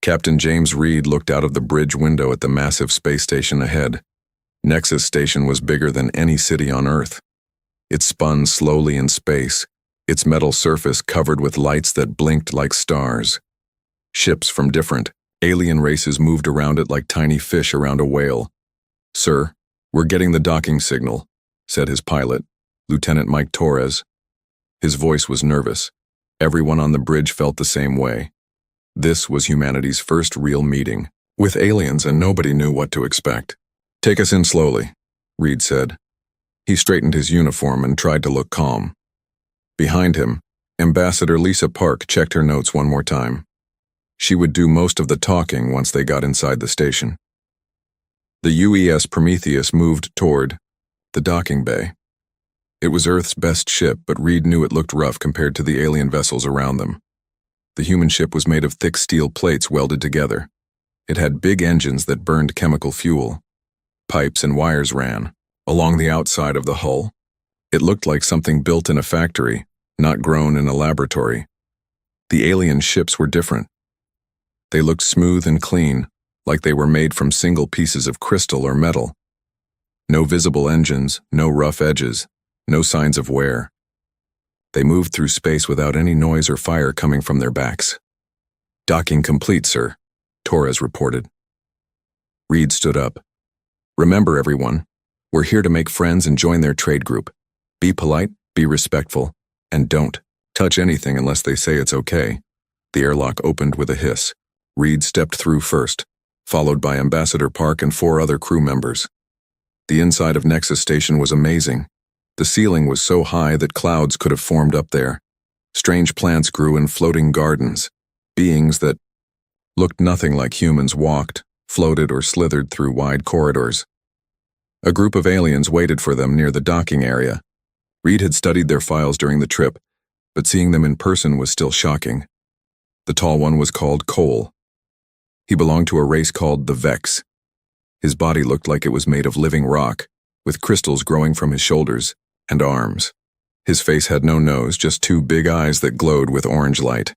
Captain James Reed looked out of the bridge window at the massive space station ahead. Nexus Station was bigger than any city on Earth. It spun slowly in space, its metal surface covered with lights that blinked like stars. Ships from different alien races moved around it like tiny fish around a whale. "Sir, we're getting the docking signal," said his pilot, Lieutenant Mike Torres. His voice was nervous. Everyone on the bridge felt the same way. This was humanity's first real meeting with aliens, and nobody knew what to expect. "Take us in slowly," Reed said. He straightened his uniform and tried to look calm. Behind him, Ambassador Lisa Park checked her notes one more time. She would do most of the talking once they got inside the station. The UES Prometheus moved toward the docking bay. It was Earth's best ship, but Reed knew it looked rough compared to the alien vessels around them. The human ship was made of thick steel plates welded together. It had big engines that burned chemical fuel. Pipes and wires ran along the outside of the hull. It looked like something built in a factory, not grown in a laboratory. The alien ships were different. They looked smooth and clean, like they were made from single pieces of crystal or metal. No visible engines, no rough edges, no signs of wear. They moved through space without any noise or fire coming from their backs. "Docking complete, sir," Torres reported. Reed stood up. "Remember, everyone, we're here to make friends and join their trade group. Be polite, be respectful, and don't touch anything unless they say it's okay." The airlock opened with a hiss. Reed stepped through first, followed by Ambassador Park and 4 other crew members. The inside of Nexus Station was amazing. The ceiling was so high that clouds could have formed up there. Strange plants grew in floating gardens. Beings that looked nothing like humans walked, floated, or slithered through wide corridors. A group of aliens waited for them near the docking area. Reed had studied their files during the trip, but seeing them in person was still shocking. The tall one was called Cole. He belonged to a race called the Vex. His body looked like it was made of living rock, with crystals growing from his shoulders and arms. His face had no nose, just 2 big eyes that glowed with orange light.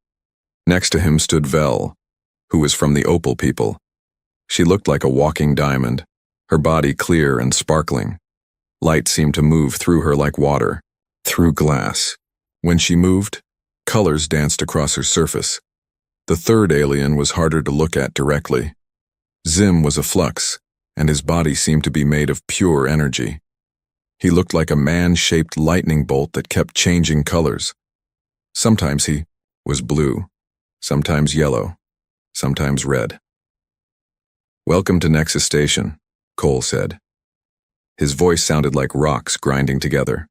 Next to him stood Vel, who was from the Opal people. She looked like a walking diamond, her body clear and sparkling. Light seemed to move through her like water, through glass. When she moved, colors danced across her surface. The third alien was harder to look at directly. Zim was a flux, and his body seemed to be made of pure energy. He looked like a man-shaped lightning bolt that kept changing colors. Sometimes he was blue, sometimes yellow, sometimes red. "Welcome to Nexus Station," Cole said. His voice sounded like rocks grinding together.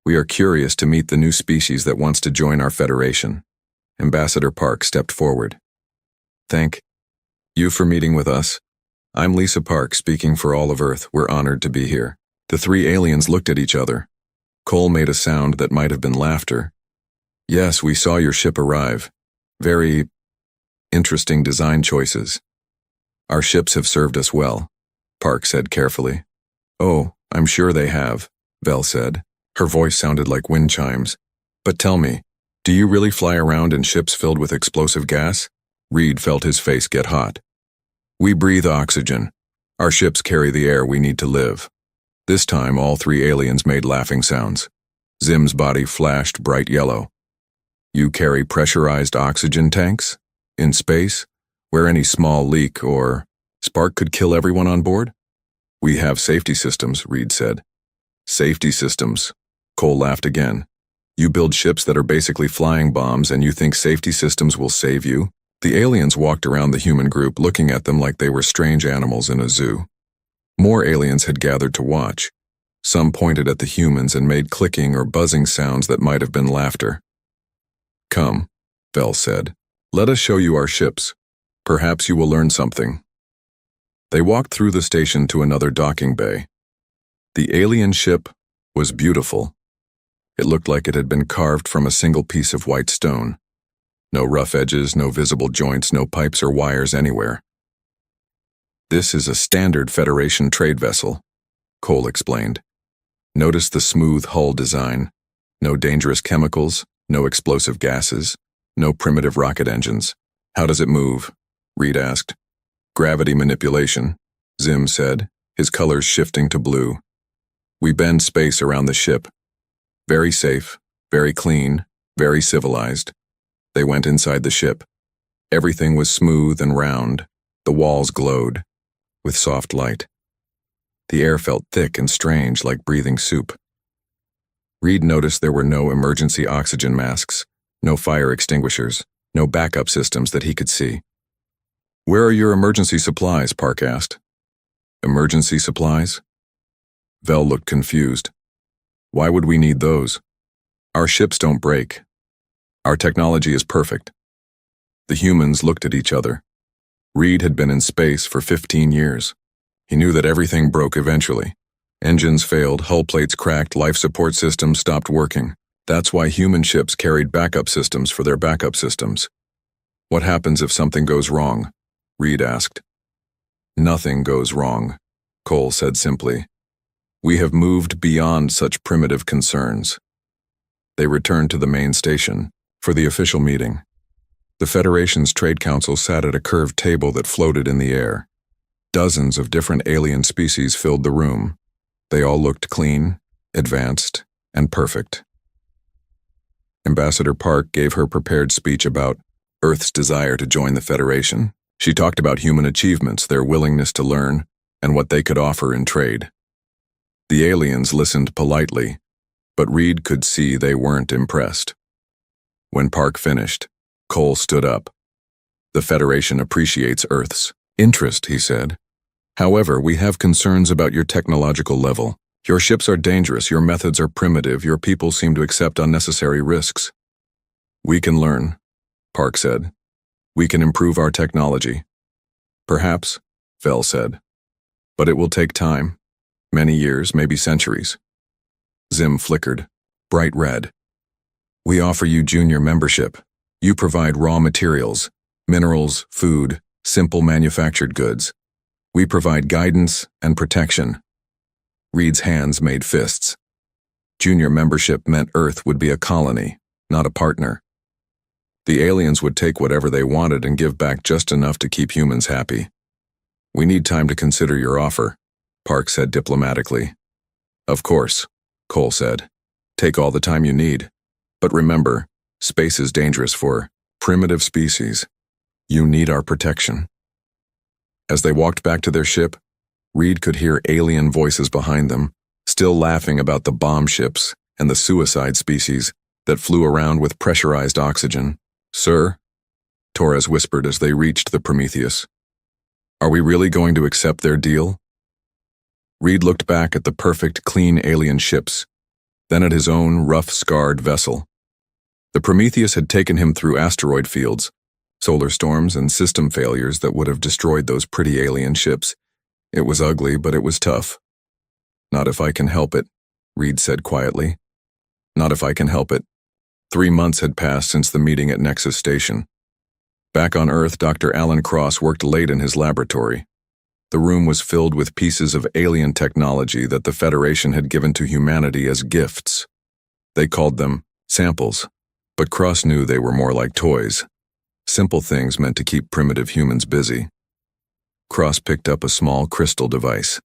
"We are curious to meet the new species that wants to join our Federation." Ambassador Park stepped forward. "Thank you for meeting with us. I'm Lisa Park, speaking for all of Earth. We're honored to be here." The 3 aliens looked at each other. Cole made a sound that might have been laughter. "Yes, we saw your ship arrive. Very interesting design choices. Our ships have served us well," Park said carefully. "Oh, I'm sure they have," Vel said. Her voice sounded like wind chimes. "But tell me, do you really fly around in ships filled with explosive gas?" Reed felt his face get hot. "We breathe oxygen. Our ships carry the air we need to live." This time, all 3 aliens made laughing sounds. Zim's body flashed bright yellow. "You carry pressurized oxygen tanks? In space? Where any small leak or spark could kill everyone on board?" "We have safety systems," Reed said. "Safety systems?" Cole laughed again. "You build ships that are basically flying bombs, and you think safety systems will save you?" The aliens walked around the human group, looking at them like they were strange animals in a zoo. More aliens had gathered to watch. Some pointed at the humans and made clicking or buzzing sounds that might have been laughter. "Come," Vel said. "Let us show you our ships. Perhaps you will learn something." They walked through the station to another docking bay. The alien ship was beautiful. It looked like it had been carved from a single piece of white stone. No rough edges, no visible joints, no pipes or wires anywhere. "This is a standard Federation trade vessel," Cole explained. "Notice the smooth hull design. No dangerous chemicals, no explosive gases, no primitive rocket engines. How does it move?" Reed asked. Gravity manipulation, Zim said, his colors shifting to blue. We bend space around the ship. Very safe, very clean, very civilized. They went inside the ship. Everything was smooth and round. The walls glowed, with soft light. The air felt thick and strange, like breathing soup. Reed noticed there were no emergency oxygen masks, no fire extinguishers, no backup systems that he could see. Where are your emergency supplies? Park asked. Emergency supplies? Vel looked confused. Why would we need those? Our ships don't break. Our technology is perfect. The humans looked at each other. Reed had been in space for 15 years. He knew that everything broke eventually. Engines failed, hull plates cracked, life support systems stopped working. That's why human ships carried backup systems for their backup systems. What happens if something goes wrong? Reed asked. Nothing goes wrong, Cole said simply. We have moved beyond such primitive concerns. They returned to the main station for the official meeting. The Federation's Trade Council sat at a curved table that floated in the air. Dozens of different alien species filled the room. They all looked clean, advanced, and perfect. Ambassador Park gave her prepared speech about Earth's desire to join the Federation. She talked about human achievements, their willingness to learn, and what they could offer in trade. The aliens listened politely, but Reed could see they weren't impressed. When Park finished, Cole stood up. The Federation appreciates Earth's interest, he said. However, we have concerns about your technological level. Your ships are dangerous, your methods are primitive, your people seem to accept unnecessary risks. We can learn, Park said. We can improve our technology. Perhaps, Vel said. But it will take time. Many years, maybe centuries. Zim flickered, bright red. We offer you junior membership. You provide raw materials, minerals, food, simple manufactured goods. We provide guidance and protection. Reed's hands made fists. Junior membership meant Earth would be a colony, not a partner. The aliens would take whatever they wanted and give back just enough to keep humans happy. We need time to consider your offer, Park said diplomatically. Of course, Cole said. Take all the time you need. But remember, space is dangerous for primitive species. You need our protection. As they walked back to their ship, Reed could hear alien voices behind them, still laughing about the bomb ships and the suicide species that flew around with pressurized oxygen. Sir, Torres whispered as they reached the Prometheus. Are we really going to accept their deal? Reed looked back at the perfect, clean alien ships, then at his own rough, scarred vessel. The Prometheus had taken him through asteroid fields, solar storms, and system failures that would have destroyed those pretty alien ships. It was ugly, but it was tough. Not if I can help it, Reed said quietly. Not if I can help it. 3 months had passed since the meeting at Nexus Station. Back on Earth, Dr. Alan Cross worked late in his laboratory. The room was filled with pieces of alien technology that the Federation had given to humanity as gifts. They called them samples, but Cross knew they were more like toys. Simple things meant to keep primitive humans busy. Cross picked up a small crystal device.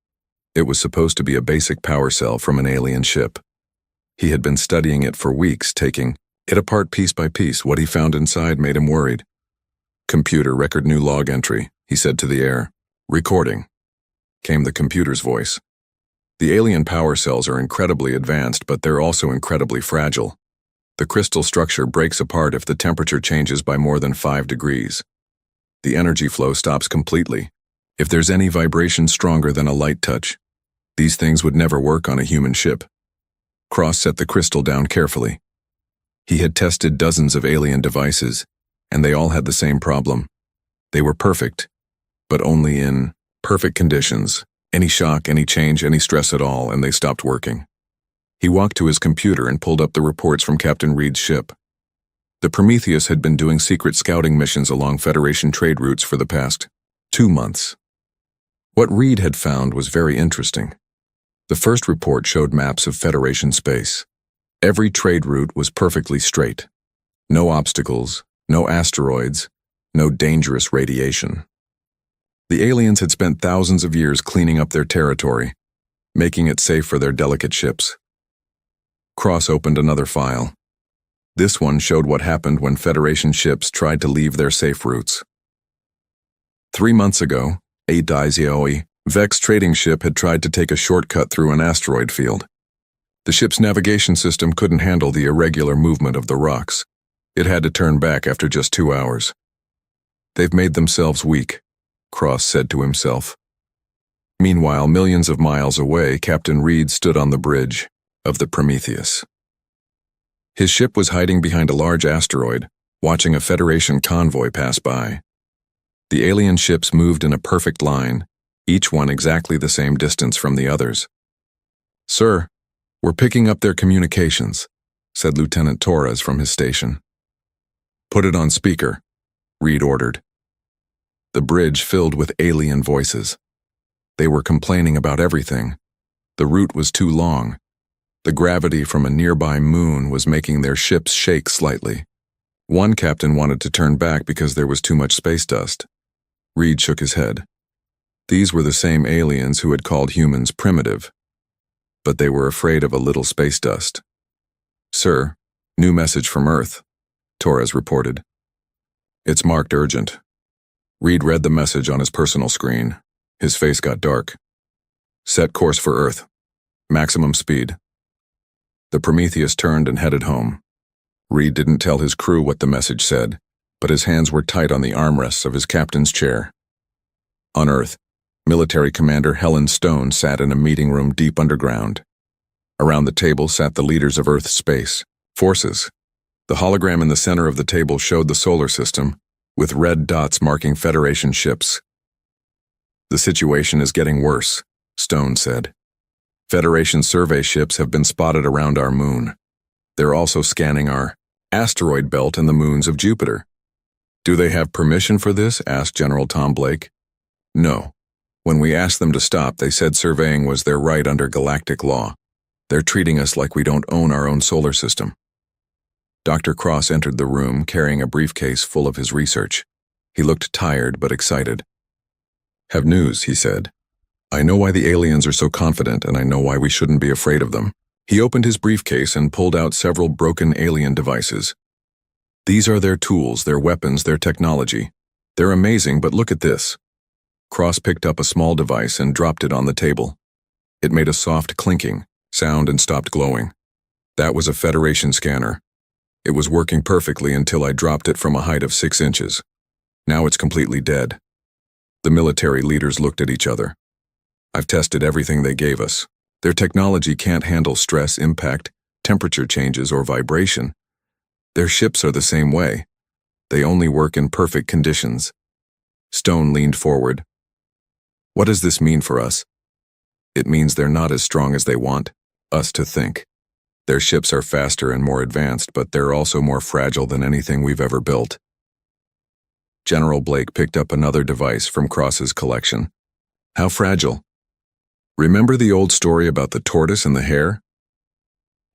It was supposed to be a basic power cell from an alien ship. He had been studying it for weeks, taking it apart piece by piece. What he found inside made him worried. Computer, record new log entry, he said to the air. Recording, came the computer's voice. The alien power cells are incredibly advanced, but they're also incredibly fragile. The crystal structure breaks apart if the temperature changes by more than 5 degrees. The energy flow stops completely. If there's any vibration stronger than a light touch, these things would never work on a human ship. Cross set the crystal down carefully. He had tested dozens of alien devices, and they all had the same problem. They were perfect, but only in perfect conditions. Any shock, any change, any stress at all, and they stopped working. He walked to his computer and pulled up the reports from Captain Reed's ship. The Prometheus had been doing secret scouting missions along Federation trade routes for the past 2 months. What Reed had found was very interesting. The first report showed maps of Federation space. Every trade route was perfectly straight. No obstacles, no asteroids, no dangerous radiation. The aliens had spent thousands of years cleaning up their territory, making it safe for their delicate ships. Cross opened another file. This one showed what happened when Federation ships tried to leave their safe routes. 3 months ago, a Daizioi Vex trading ship had tried to take a shortcut through an asteroid field. The ship's navigation system couldn't handle the irregular movement of the rocks. It had to turn back after just 2 hours. They've made themselves weak, Cross said to himself. Meanwhile, millions of miles away, Captain Reed stood on the bridge of the Prometheus. His ship was hiding behind a large asteroid, watching a Federation convoy pass by. The alien ships moved in a perfect line, each one exactly the same distance from the others. "Sir, we're picking up their communications," said Lieutenant Torres from his station. "Put it on speaker," Reed ordered. The bridge filled with alien voices. They were complaining about everything. The route was too long. The gravity from a nearby moon was making their ships shake slightly. One captain wanted to turn back because there was too much space dust. Reed shook his head. These were the same aliens who had called humans primitive, but they were afraid of a little space dust. "Sir, new message from Earth," Torres reported. "It's marked urgent." Reed read the message on his personal screen. His face got dark. "Set course for Earth. Maximum speed." The Prometheus turned and headed home. Reed didn't tell his crew what the message said, but his hands were tight on the armrests of his captain's chair. On Earth, Military Commander Helen Stone sat in a meeting room deep underground. Around the table sat the leaders of Earth's space forces. The hologram in the center of the table showed the solar system, with red dots marking Federation ships. "The situation is getting worse," Stone said. "Federation survey ships have been spotted around our moon. They're also scanning our asteroid belt and the moons of Jupiter." "Do they have permission for this?" asked General Tom Blake. "No. When we asked them to stop, they said surveying was their right under galactic law. They're treating us like we don't own our own solar system." Dr. Cross entered the room carrying a briefcase full of his research. He looked tired but excited. "Have news," he said. "I know why the aliens are so confident, and I know why we shouldn't be afraid of them." He opened his briefcase and pulled out several broken alien devices. "These are their tools, their weapons, their technology. They're amazing, but look at this." Cross picked up a small device and dropped it on the table. It made a soft clinking sound and stopped glowing. That was a Federation scanner. It was working perfectly until I dropped it from a height of 6 inches. Now it's completely dead. The military leaders looked at each other. "I've tested everything they gave us. Their technology can't handle stress, impact, temperature changes, or vibration. Their ships are the same way. They only work in perfect conditions." Stone leaned forward. "What does this mean for us?" "It means they're not as strong as they want us to think. Their ships are faster and more advanced, but they're also more fragile than anything we've ever built." General Blake picked up another device from Cross's collection. "How fragile?" "Remember the old story about the tortoise and the hare?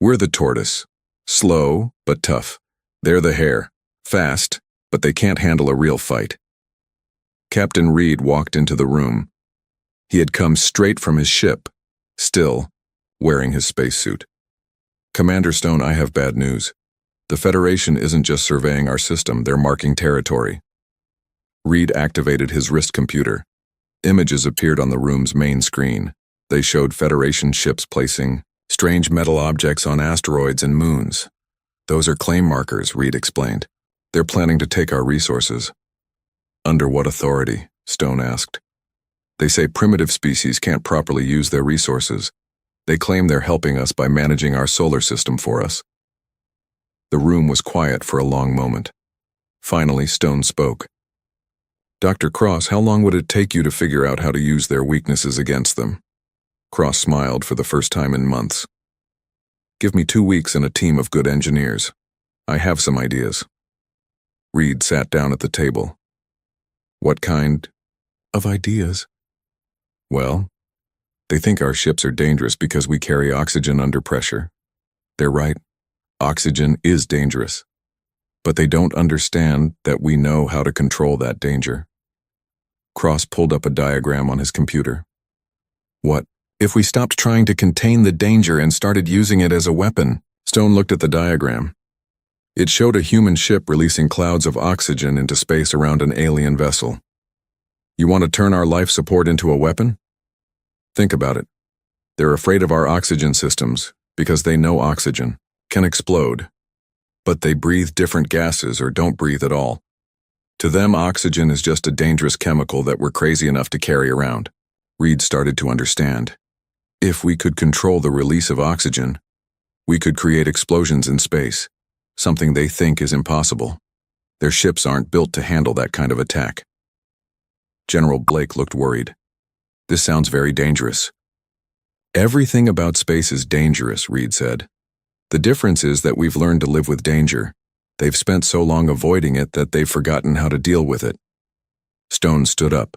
We're the tortoise. Slow, but tough. They're the hare. Fast, but they can't handle a real fight." Captain Reed walked into the room. He had come straight from his ship, still wearing his spacesuit. "Commander Stone, I have bad news. The Federation isn't just surveying our system, they're marking territory." Reed activated his wrist computer. Images appeared on the room's main screen. They showed Federation ships placing strange metal objects on asteroids and moons. "Those are claim markers," Reed explained. "They're planning to take our resources." "Under what authority?" Stone asked. "They say primitive species can't properly use their resources. They claim they're helping us by managing our solar system for us." The room was quiet for a long moment. Finally, Stone spoke. "Dr. Cross, how long would it take you to figure out how to use their weaknesses against them?" Cross smiled for the first time in months. "Give me 2 weeks and a team of good engineers. I have some ideas." Reed sat down at the table. "What kind of ideas?" "Well, they think our ships are dangerous because we carry oxygen under pressure. They're right. Oxygen is dangerous. But they don't understand that we know how to control that danger. Cross pulled up a diagram on his computer. What if we stopped trying to contain the danger and started using it as a weapon? Stone looked at the diagram. It showed a human ship releasing clouds of oxygen into space around an alien vessel. You want to turn our life support into a weapon? Think about it. They're afraid of our oxygen systems because they know oxygen can explode. But they breathe different gases or don't breathe at all. To them, oxygen is just a dangerous chemical that we're crazy enough to carry around. Reed started to understand. If we could control the release of oxygen, we could create explosions in space, something they think is impossible. Their ships aren't built to handle that kind of attack. General Blake looked worried. This sounds very dangerous. Everything about space is dangerous, Reed said. The difference is that we've learned to live with danger. They've spent so long avoiding it that they've forgotten how to deal with it. Stone stood up.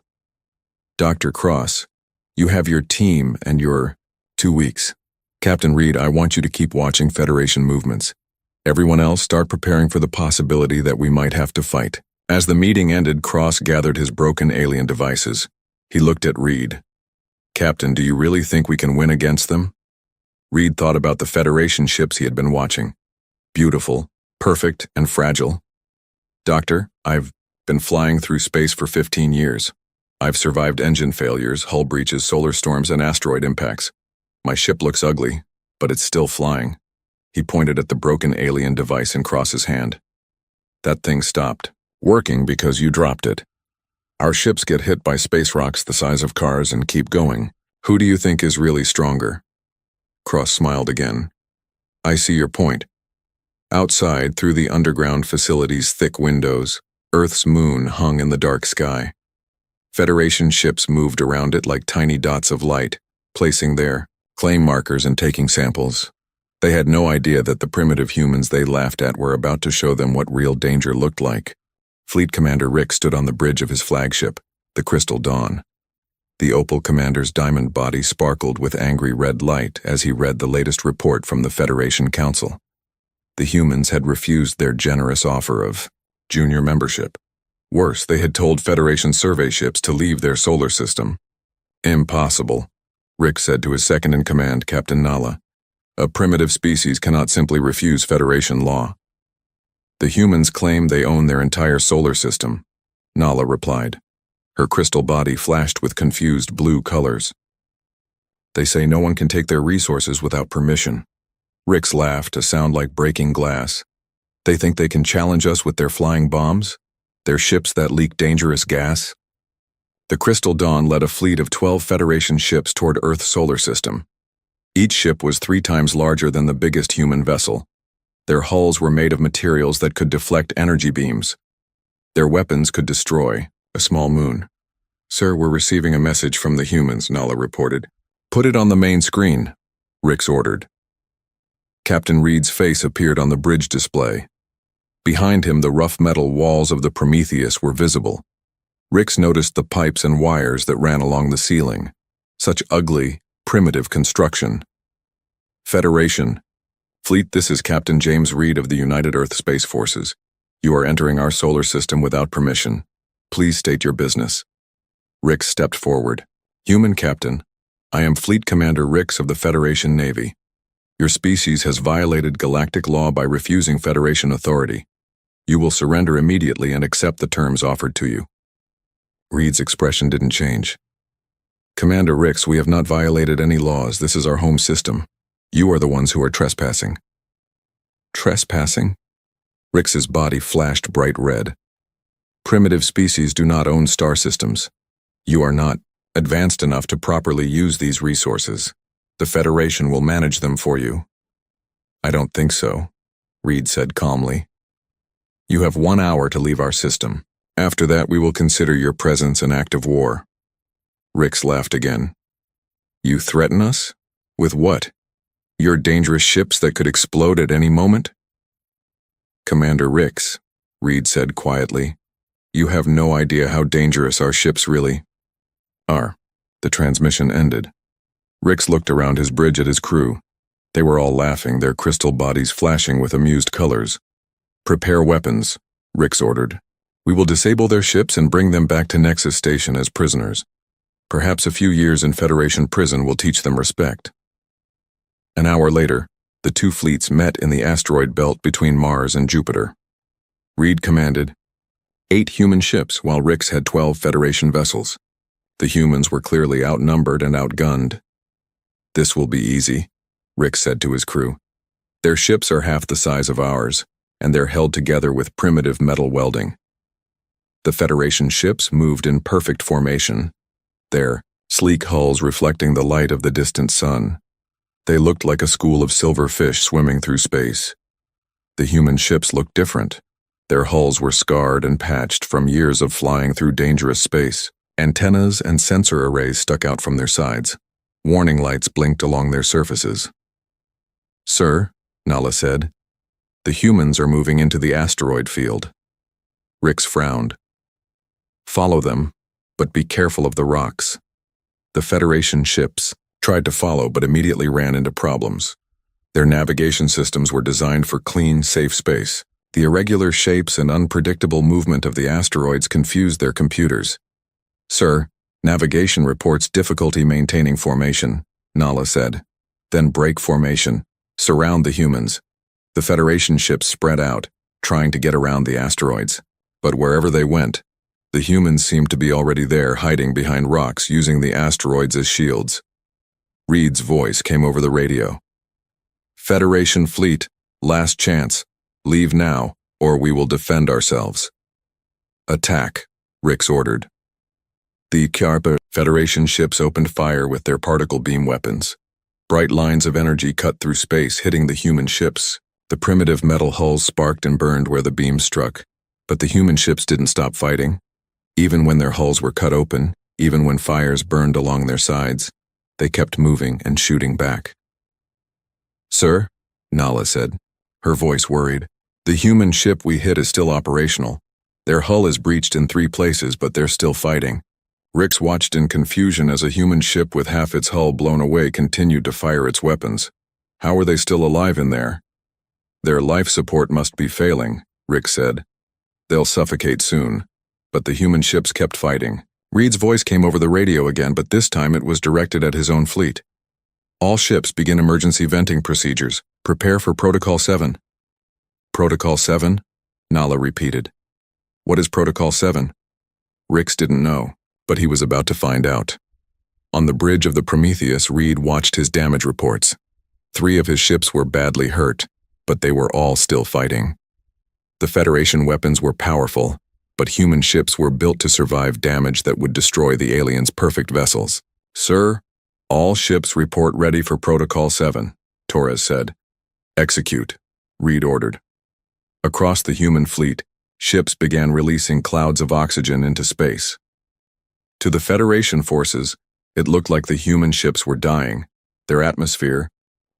Dr. Cross, you have your team and your 2 weeks. Captain Reed, I want you to keep watching Federation movements. Everyone else, start preparing for the possibility that we might have to fight. As the meeting ended, Cross gathered his broken alien devices. He looked at Reed. Captain, do you really think we can win against them? Reed thought about the Federation ships he had been watching. Beautiful, perfect, and fragile. Doctor, I've been flying through space for 15 years. I've survived engine failures, hull breaches, solar storms, and asteroid impacts. My ship looks ugly, but it's still flying. He pointed at the broken alien device in Cross's hand. That thing stopped working because you dropped it. Our ships get hit by space rocks the size of cars and keep going. Who do you think is really stronger? Cross smiled again. I see your point. Outside, through the underground facility's thick windows, Earth's moon hung in the dark sky. Federation ships moved around it like tiny dots of light, placing their claim markers and taking samples. They had no idea that the primitive humans they laughed at were about to show them what real danger looked like. Fleet Commander Rick stood on the bridge of his flagship, the Crystal Dawn. The Opal Commander's diamond body sparkled with angry red light as he read the latest report from the Federation Council. The humans had refused their generous offer of junior membership. Worse, they had told Federation survey ships to leave their solar system. Impossible, Rick said to his second-in-command, Captain Nala. A primitive species cannot simply refuse Federation law. The humans claim they own their entire solar system, Nala replied. Her crystal body flashed with confused blue colors. They say no one can take their resources without permission. Rick's laugh to sound like breaking glass. They think they can challenge us with their flying bombs? Their ships that leak dangerous gas? The Crystal Dawn led a fleet of 12 Federation ships toward Earth's solar system. Each ship was 3 times larger than the biggest human vessel. Their hulls were made of materials that could deflect energy beams. Their weapons could destroy a small moon. Sir, we're receiving a message from the humans, Nala reported. Put it on the main screen, Rick's ordered. Captain Reed's face appeared on the bridge display. Behind him, the rough metal walls of the Prometheus were visible. Rix noticed the pipes and wires that ran along the ceiling. Such ugly, primitive construction. Federation. Fleet, this is Captain James Reed of the United Earth Space Forces. You are entering our solar system without permission. Please state your business. Rix stepped forward. Human Captain, I am Fleet Commander Rix of the Federation Navy. Your species has violated galactic law by refusing Federation authority. You will surrender immediately and accept the terms offered to you. Reed's expression didn't change. Commander Rix, we have not violated any laws. This is our home system. You are the ones who are trespassing. Trespassing? Rix's body flashed bright red. Primitive species do not own star systems. You are not advanced enough to properly use these resources. The Federation will manage them for you. I don't think so, Reed said calmly. You have 1 hour to leave our system. After that, we will consider your presence an act of war. Rix laughed again. You threaten us? With what? Your dangerous ships that could explode at any moment? Commander Rix, Reed said quietly, you have no idea how dangerous our ships really are. The transmission ended. Rix looked around his bridge at his crew. They were all laughing, their crystal bodies flashing with amused colors. Prepare weapons, Rix ordered. We will disable their ships and bring them back to Nexus Station as prisoners. Perhaps a few years in Federation prison will teach them respect. An hour later, the two fleets met in the asteroid belt between Mars and Jupiter. Reed commanded 8 human ships while Rix had 12 Federation vessels. The humans were clearly outnumbered and outgunned. This will be easy, Rix said to his crew. Their ships are half the size of ours, and they're held together with primitive metal welding. The Federation ships moved in perfect formation, their sleek hulls reflecting the light of the distant sun. They looked like a school of silver fish swimming through space. The human ships looked different. Their hulls were scarred and patched from years of flying through dangerous space. Antennas and sensor arrays stuck out from their sides. Warning lights blinked along their surfaces. Sir, Nala said, the humans are moving into the asteroid field. Rix frowned. Follow them, but be careful of the rocks. The Federation ships tried to follow but immediately ran into problems. Their navigation systems were designed for clean, safe space. The irregular shapes and unpredictable movement of the asteroids confused their computers. Sir, navigation reports difficulty maintaining formation, Nala said. Then break formation. Surround the humans. The Federation ships spread out, trying to get around the asteroids. But wherever they went, the humans seemed to be already there, hiding behind rocks, using the asteroids as shields. Reed's voice came over the radio. Federation fleet, last chance. Leave now, or we will defend ourselves. Attack, Rix ordered. The Federation ships opened fire with their particle beam weapons. Bright lines of energy cut through space, hitting the human ships. The primitive metal hulls sparked and burned where the beams struck. But the human ships didn't stop fighting. Even when their hulls were cut open, even when fires burned along their sides, they kept moving and shooting back. Sir, Nala said, her voice worried. The human ship we hit is still operational. Their hull is breached in 3 places, but they're still fighting. Rix watched in confusion as a human ship with half its hull blown away continued to fire its weapons. How are they still alive in there? Their life support must be failing, Rix said. They'll suffocate soon. But the human ships kept fighting. Reed's voice came over the radio again, but this time it was directed at his own fleet. All ships begin emergency venting procedures. Prepare for Protocol 7. Protocol 7? Nala repeated. What is Protocol 7? Rix didn't know, but he was about to find out. On the bridge of the Prometheus, Reed watched his damage reports. 3 of his ships were badly hurt, but they were all still fighting. The Federation weapons were powerful, but human ships were built to survive damage that would destroy the aliens' perfect vessels. Sir, all ships report ready for Protocol 7, Torres said. Execute, Reed ordered. Across the human fleet, ships began releasing clouds of oxygen into space. To the Federation forces, it looked like the human ships were dying, their atmosphere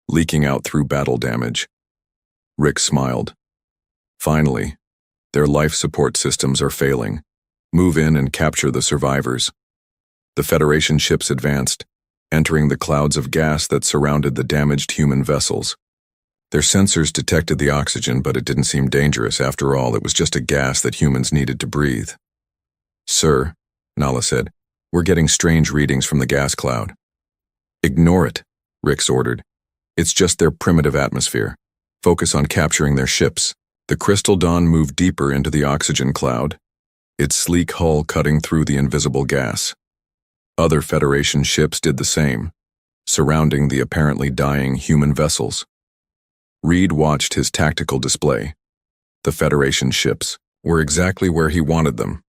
leaking out through battle damage. Rix smiled. Finally, their life support systems are failing. Move in and capture the survivors. The Federation ships advanced, entering the clouds of gas that surrounded the damaged human vessels. Their sensors detected the oxygen, but it didn't seem dangerous. After all, it was just a gas that humans needed to breathe. Sir, Nala said, we're getting strange readings from the gas cloud. Ignore it, Rix ordered. It's just their primitive atmosphere. Focus on capturing their ships. The Crystal Dawn moved deeper into the oxygen cloud, its sleek hull cutting through the invisible gas. Other Federation ships did the same, surrounding the apparently dying human vessels. Reed watched his tactical display. The Federation ships were exactly where he wanted them.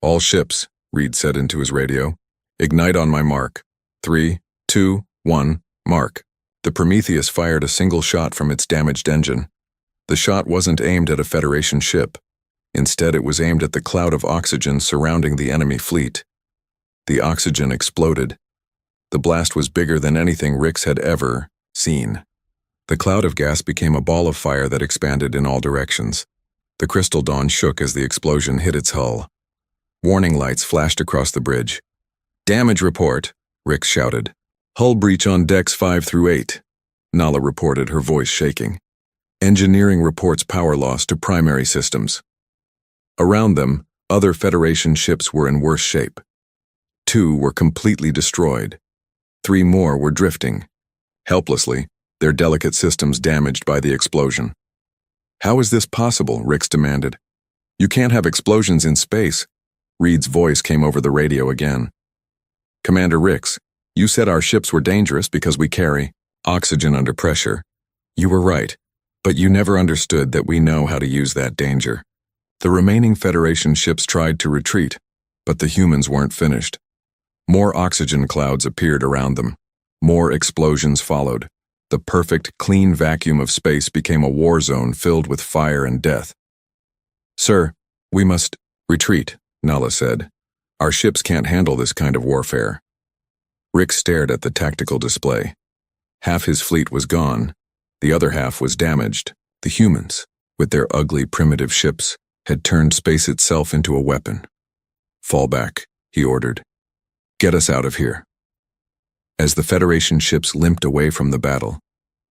All ships, Reed said into his radio, ignite on my mark. 3, 2, 1, mark. The Prometheus fired a single shot from its damaged engine. The shot wasn't aimed at a Federation ship. Instead, it was aimed at the cloud of oxygen surrounding the enemy fleet. The oxygen exploded. The blast was bigger than anything Rix had ever seen. The cloud of gas became a ball of fire that expanded in all directions. The Crystal Dawn shook as the explosion hit its hull. Warning lights flashed across the bridge. Damage report, Rix shouted. Hull breach on decks 5 through 8. Nala reported, her voice shaking. Engineering reports power loss to primary systems. Around them, other Federation ships were in worse shape. 2 were completely destroyed. 3 more were drifting, helplessly, their delicate systems damaged by the explosion. "How is this possible?" Rix demanded. "You can't have explosions in space." Reed's voice came over the radio again. "Commander Rix, you said our ships were dangerous because we carry oxygen under pressure. You were right, but you never understood that we know how to use that danger." The remaining Federation ships tried to retreat, but the humans weren't finished. More oxygen clouds appeared around them. More explosions followed. The perfect, clean vacuum of space became a war zone filled with fire and death. "Sir, we must retreat," Nala said. "Our ships can't handle this kind of warfare." Rick stared at the tactical display. Half his fleet was gone. The other half was damaged. The humans, with their ugly, primitive ships, had turned space itself into a weapon. "Fall back," he ordered. "Get us out of here." As the Federation ships limped away from the battle,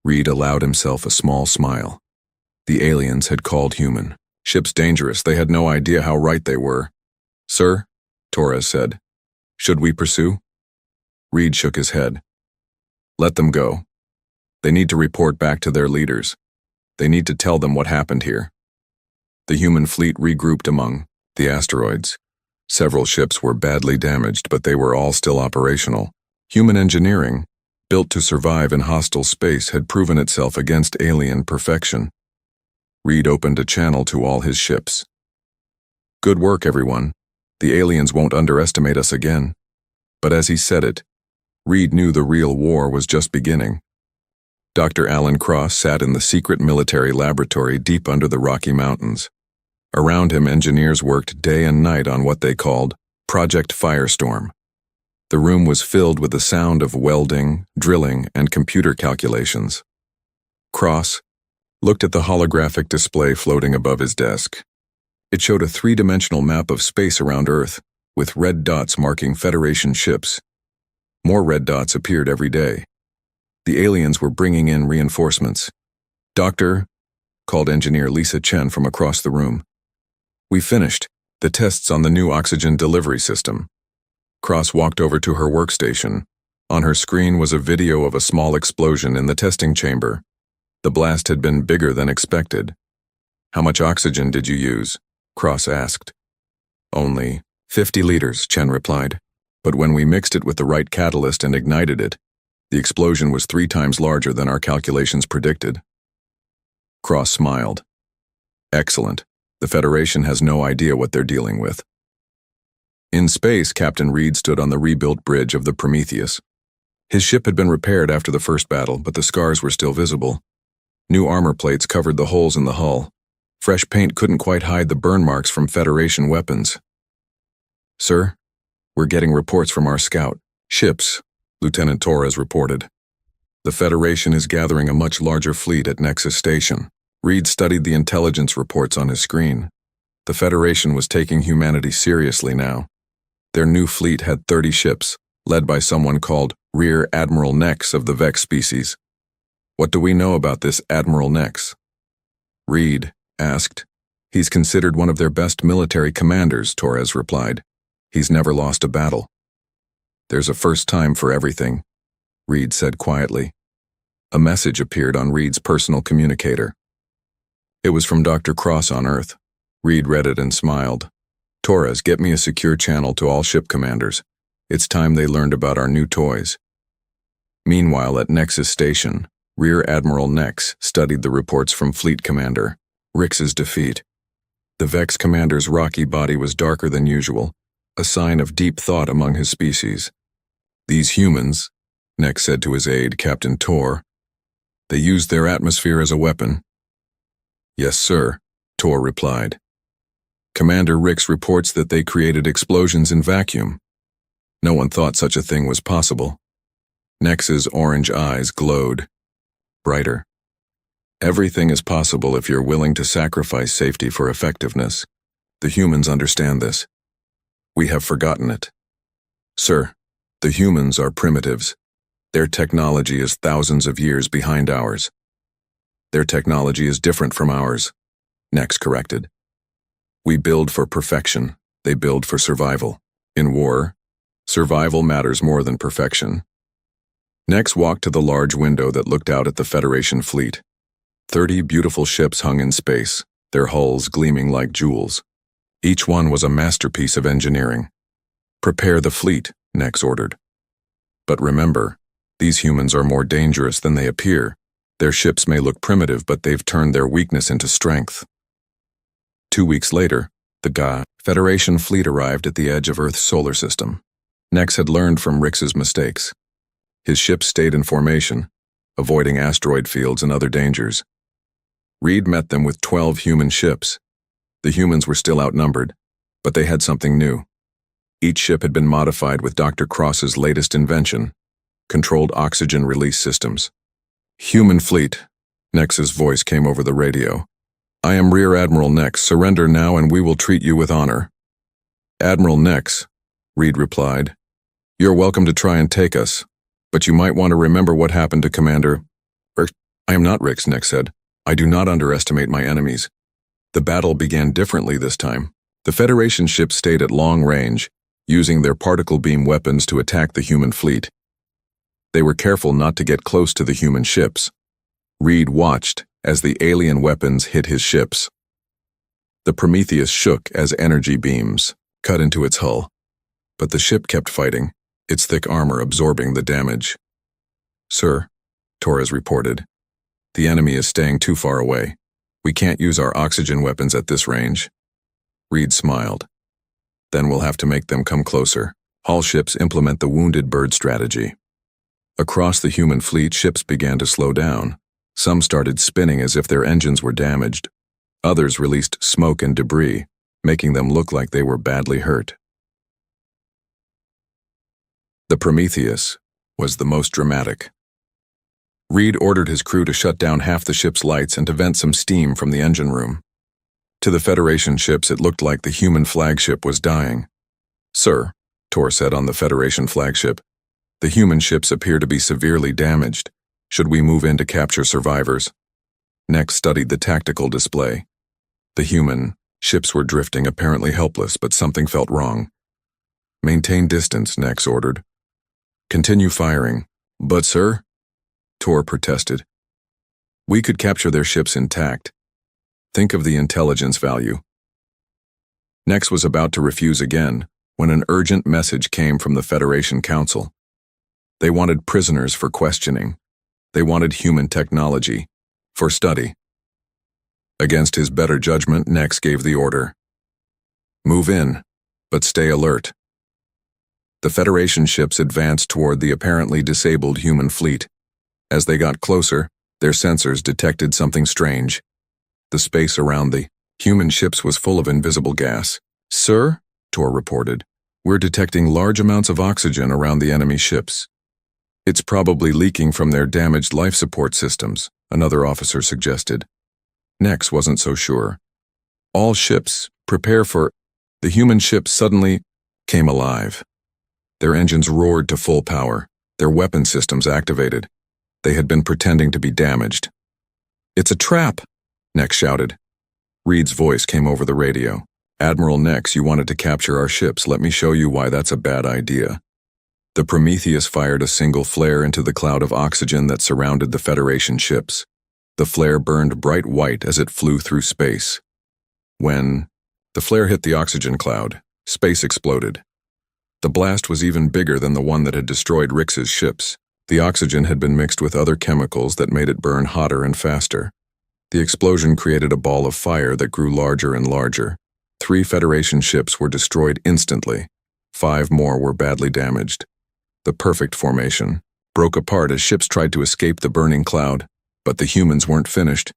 Reed allowed himself a small smile. The aliens had called human ships dangerous. They had no idea how right they were. "Sir," Torres said, "should we pursue?" Reed shook his head. "Let them go. They need to report back to their leaders. They need to tell them what happened here." The human fleet regrouped among the asteroids. Several ships were badly damaged, but they were all still operational. Human engineering, built to survive in hostile space, had proven itself against alien perfection. Reed opened a channel to all his ships. "Good work, everyone. The aliens won't underestimate us again." But as he said it, Reed knew the real war was just beginning. Dr. Alan Cross sat in the secret military laboratory deep under the Rocky Mountains. Around him, engineers worked day and night on what they called Project Firestorm. The room was filled with the sound of welding, drilling, and computer calculations. Cross looked at the holographic display floating above his desk. It showed a 3-dimensional map of space around Earth, with red dots marking Federation ships. More red dots appeared every day. The aliens were bringing in reinforcements. "Doctor," called engineer Lisa Chen from across the room. "We finished the tests on the new oxygen delivery system." Cross walked over to her workstation. On her screen was a video of a small explosion in the testing chamber. The blast had been bigger than expected. "How much oxygen did you use?" Cross asked. "Only 50 liters, Chen replied. "But when we mixed it with the right catalyst and ignited it, the explosion was 3 times larger than our calculations predicted." Cross smiled. "Excellent. The Federation has no idea what they're dealing with." In space, Captain Reed stood on the rebuilt bridge of the Prometheus. His ship had been repaired after the first battle, but the scars were still visible. New armor plates covered the holes in the hull. Fresh paint couldn't quite hide the burn marks from Federation weapons. "Sir, we're getting reports from our scout ships," Lieutenant Torres reported. "The Federation is gathering a much larger fleet at Nexus Station." Reed studied the intelligence reports on his screen. The Federation was taking humanity seriously now. Their new fleet had 30 ships, led by someone called Rear Admiral Nex of the Vex species. "What do we know about this Admiral Nex?" Reed asked. "He's considered one of their best military commanders," Torres replied. "He's never lost a battle." "There's a first time for everything," Reed said quietly. A message appeared on Reed's personal communicator. It was from Dr. Cross on Earth. Reed read it and smiled. "Torres, get me a secure channel to all ship commanders. It's time they learned about our new toys." Meanwhile, at Nexus Station, Rear Admiral Nex studied the reports from Fleet Commander Rix's defeat. The Vex commander's rocky body was darker than usual, a sign of deep thought among his species. "These humans," Nex said to his aide, Captain Tor, "they used their atmosphere as a weapon." "Yes, sir," Tor replied. "Commander Rix reports that they created explosions in vacuum. No one thought such a thing was possible." Nex's orange eyes glowed, brighter. "Everything is possible if you're willing to sacrifice safety for effectiveness. The humans understand this. We have forgotten it. Sir, the humans are primitives. Their technology is thousands of years behind ours." Their technology is different from ours. Nex corrected. We build for perfection. They build for survival. In war, survival matters more than perfection. Nex walked to the large window that looked out at the Federation fleet. 30 beautiful ships hung in space, their hulls gleaming like jewels. Each one was a masterpiece of engineering. Prepare the fleet, Nex ordered. But remember, these humans are more dangerous than they appear. Their ships may look primitive, but they've turned their weakness into strength. 2 weeks later, the Federation fleet arrived at the edge of Earth's solar system. Nex had learned from Rix's mistakes. His ships stayed in formation, avoiding asteroid fields and other dangers. Reed met them with 12 human ships. The humans were still outnumbered, but they had something new. Each ship had been modified with Dr. Cross's latest invention, controlled oxygen release systems. Human fleet, Nex's voice came over the radio. I am Rear Admiral Nex. Surrender now and we will treat you with honor. Admiral Nex, Reed replied. You're welcome to try and take us, but you might want to remember what happened to Commander. I am not Rix, Nex said. I do not underestimate my enemies. The battle began differently this time. The Federation ships stayed at long range, using their particle beam weapons to attack the human fleet. They were careful not to get close to the human ships. Reed watched as the alien weapons hit his ships. The Prometheus shook as energy beams cut into its hull, but the ship kept fighting, its thick armor absorbing the damage. Sir, Torres reported, the enemy is staying too far away. We can't use our oxygen weapons at this range. Reed smiled. Then we'll have to make them come closer. All ships implement the wounded bird strategy. Across the human fleet, ships began to slow down. Some started spinning as if their engines were damaged. Others released smoke and debris, making them look like they were badly hurt. The Prometheus was the most dramatic. Reed ordered his crew to shut down half the ship's lights and to vent some steam from the engine room. To the Federation ships, it looked like the human flagship was dying. Sir, Tor said on the Federation flagship, the human ships appear to be severely damaged. Should we move in to capture survivors? Nex studied the tactical display. The human ships were drifting, apparently helpless, but something felt wrong. Maintain distance, Nex ordered. Continue firing. But, sir, Tor protested. We could capture their ships intact. Think of the intelligence value. Nex was about to refuse again when an urgent message came from the Federation Council. They wanted prisoners for questioning. They wanted human technology for study. Against his better judgment, Nex gave the order. Move in, but stay alert. The Federation ships advanced toward the apparently disabled human fleet. As they got closer, their sensors detected something strange. The space around the human ships was full of invisible gas. Sir, Tor reported, we're detecting large amounts of oxygen around the enemy ships. It's probably leaking from their damaged life support systems, another officer suggested. Nex wasn't so sure. All ships, prepare for... The human ships suddenly came alive. Their engines roared to full power, their weapon systems activated. They had been pretending to be damaged. It's a trap, Nex shouted. Reed's voice came over the radio. Admiral Nex, you wanted to capture our ships. Let me show you why that's a bad idea. The Prometheus fired a single flare into the cloud of oxygen that surrounded the Federation ships. The flare burned bright white as it flew through space. When the flare hit the oxygen cloud, space exploded. The blast was even bigger than the one that had destroyed Rix's ships. The oxygen had been mixed with other chemicals that made it burn hotter and faster. The explosion created a ball of fire that grew larger and larger. 3 Federation ships were destroyed instantly. 5 more were badly damaged. The perfect formation broke apart as ships tried to escape the burning cloud, but the humans weren't finished.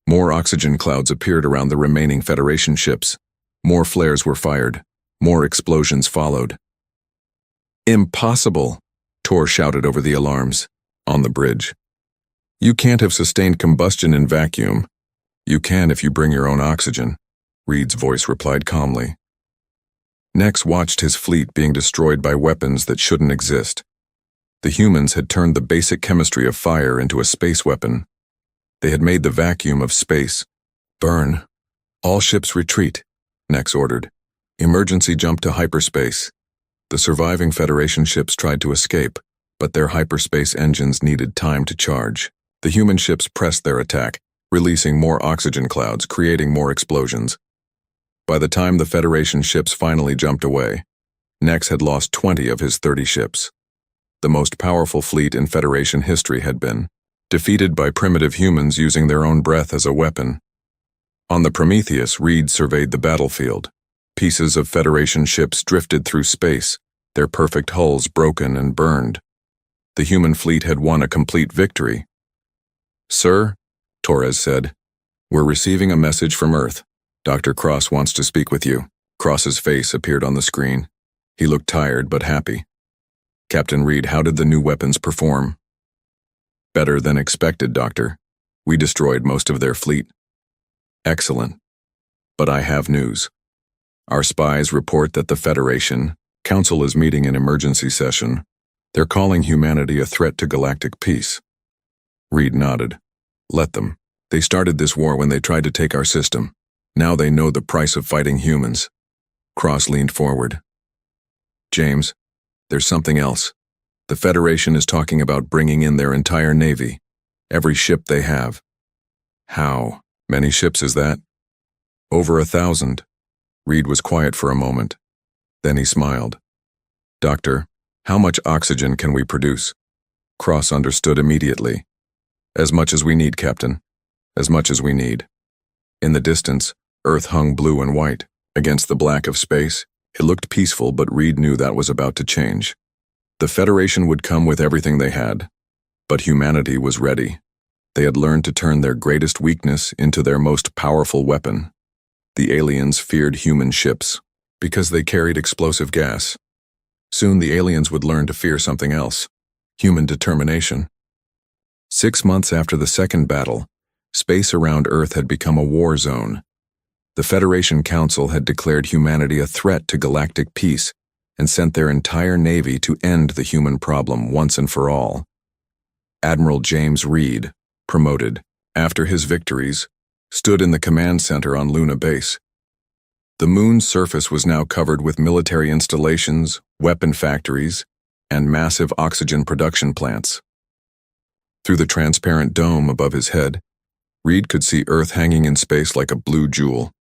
More oxygen clouds appeared around the remaining Federation ships. More flares were fired. More explosions followed. Impossible, Tor shouted over the alarms. On the bridge. You can't have sustained combustion in vacuum. You can if you bring your own oxygen, Reed's voice replied calmly. Nex watched his fleet being destroyed by weapons that shouldn't exist. The humans had turned the basic chemistry of fire into a space weapon. They had made the vacuum of space. Burn. All ships retreat, Nex ordered. Emergency jump to hyperspace. The surviving Federation ships tried to escape, but their hyperspace engines needed time to charge. The human ships pressed their attack, releasing more oxygen clouds, creating more explosions. By the time the Federation ships finally jumped away, Nex had lost 20 of his 30 ships. The most powerful fleet in Federation history had been defeated by primitive humans using their own breath as a weapon. On the Prometheus, Reed surveyed the battlefield. Pieces of Federation ships drifted through space, their perfect hulls broken and burned. The human fleet had won a complete victory. "Sir," Torres said, "we're receiving a message from Earth. Dr. Cross wants to speak with you." Cross's face appeared on the screen. He looked tired but happy. "Captain Reed, how did the new weapons perform?" "Better than expected, Doctor. We destroyed most of their fleet." "Excellent. But I have news. Our spies report that the Federation Council is meeting an emergency session. They're calling humanity a threat to galactic peace." Reed nodded. "Let them. They started this war when they tried to take our system. Now they know the price of fighting humans." Cross leaned forward. "James, there's something else. The Federation is talking about bringing in their entire navy. Every ship they have." "How many ships is that?" "Over 1,000. Reed was quiet for a moment. Then he smiled. "Doctor, how much oxygen can we produce?" Cross understood immediately. "As much as we need, Captain. As much as we need." In the distance, Earth hung blue and white. Against the black of space, it looked peaceful, but Reed knew that was about to change. The Federation would come with everything they had. But humanity was ready. They had learned to turn their greatest weakness into their most powerful weapon. The aliens feared human ships because they carried explosive gas. Soon the aliens would learn to fear something else: human determination. 6 months after the second battle, space around Earth had become a war zone. The Federation Council had declared humanity a threat to galactic peace and sent their entire navy to end the human problem once and for all. Admiral James Reed, promoted after his victories, stood in the command center on Luna Base. The moon's surface was now covered with military installations, weapon factories, and massive oxygen production plants. Through the transparent dome above his head, Reed could see Earth hanging in space like a blue jewel.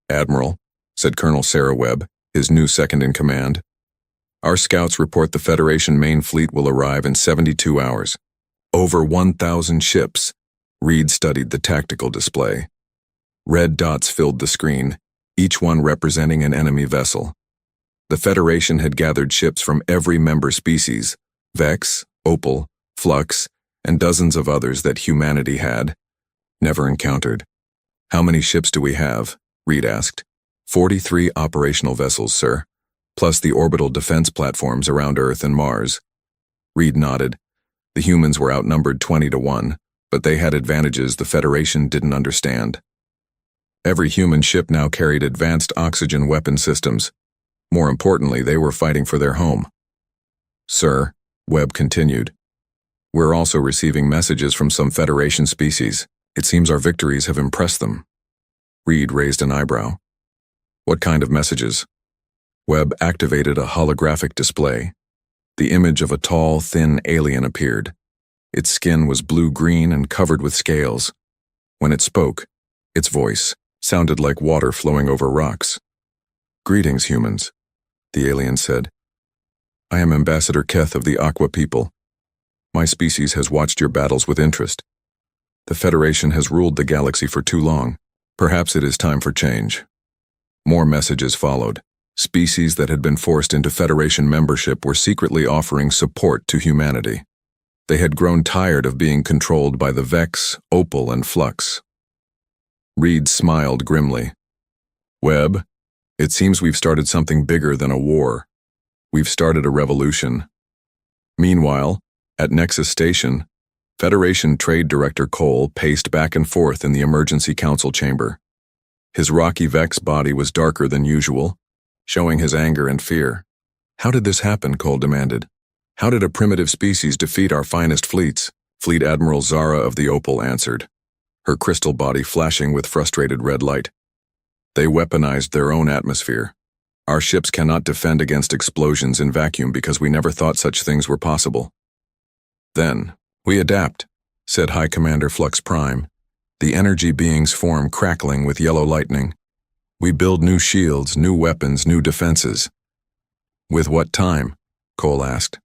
"Admiral," said Colonel Sarah Webb, his new second-in-command, "our scouts report the Federation main fleet will arrive in 72 hours. Over 1,000 ships." Reed studied the tactical display. Red dots filled the screen, each one representing an enemy vessel. The Federation had gathered ships from every member species: Vex, Opal, Flux, and dozens of others that humanity had never encountered. "How many ships do we have?" Reed asked. 43 operational vessels, sir, plus the orbital defense platforms around Earth and Mars." Reed nodded. The humans were outnumbered 20-1, but they had advantages the Federation didn't understand. Every human ship now carried advanced oxygen weapon systems. More importantly, they were fighting for their home. "Sir," Webb continued, "we're also receiving messages from some Federation species. It seems our victories have impressed them." Reed raised an eyebrow. "What kind of messages?" Webb activated a holographic display. The image of a tall, thin alien appeared. Its skin was blue-green and covered with scales. When it spoke, its voice sounded like water flowing over rocks. "Greetings, humans," the alien said. "I am Ambassador Keth of the Aqua people. My species has watched your battles with interest. The Federation has ruled the galaxy for too long. Perhaps it is time for change." More messages followed. Species that had been forced into Federation membership were secretly offering support to humanity. They had grown tired of being controlled by the Vex, Opal, and Flux. Reed smiled grimly. "Webb, it seems we've started something bigger than a war. We've started a revolution." Meanwhile, at Nexus Station, Federation Trade Director Cole paced back and forth in the Emergency Council chamber. His rocky Vex body was darker than usual, showing his anger and fear. "How did this happen?" Cole demanded. "How did a primitive species defeat our finest fleets?" Fleet Admiral Zara of the Opal answered. her crystal body flashing with frustrated red light. They weaponized their own atmosphere. Our ships cannot defend against explosions in vacuum because we never thought such things were possible. Then, we adapt, said High Commander Flux Prime, the energy beings form crackling with yellow lightning. We build new shields, new weapons, new defenses. With what time? Cole asked.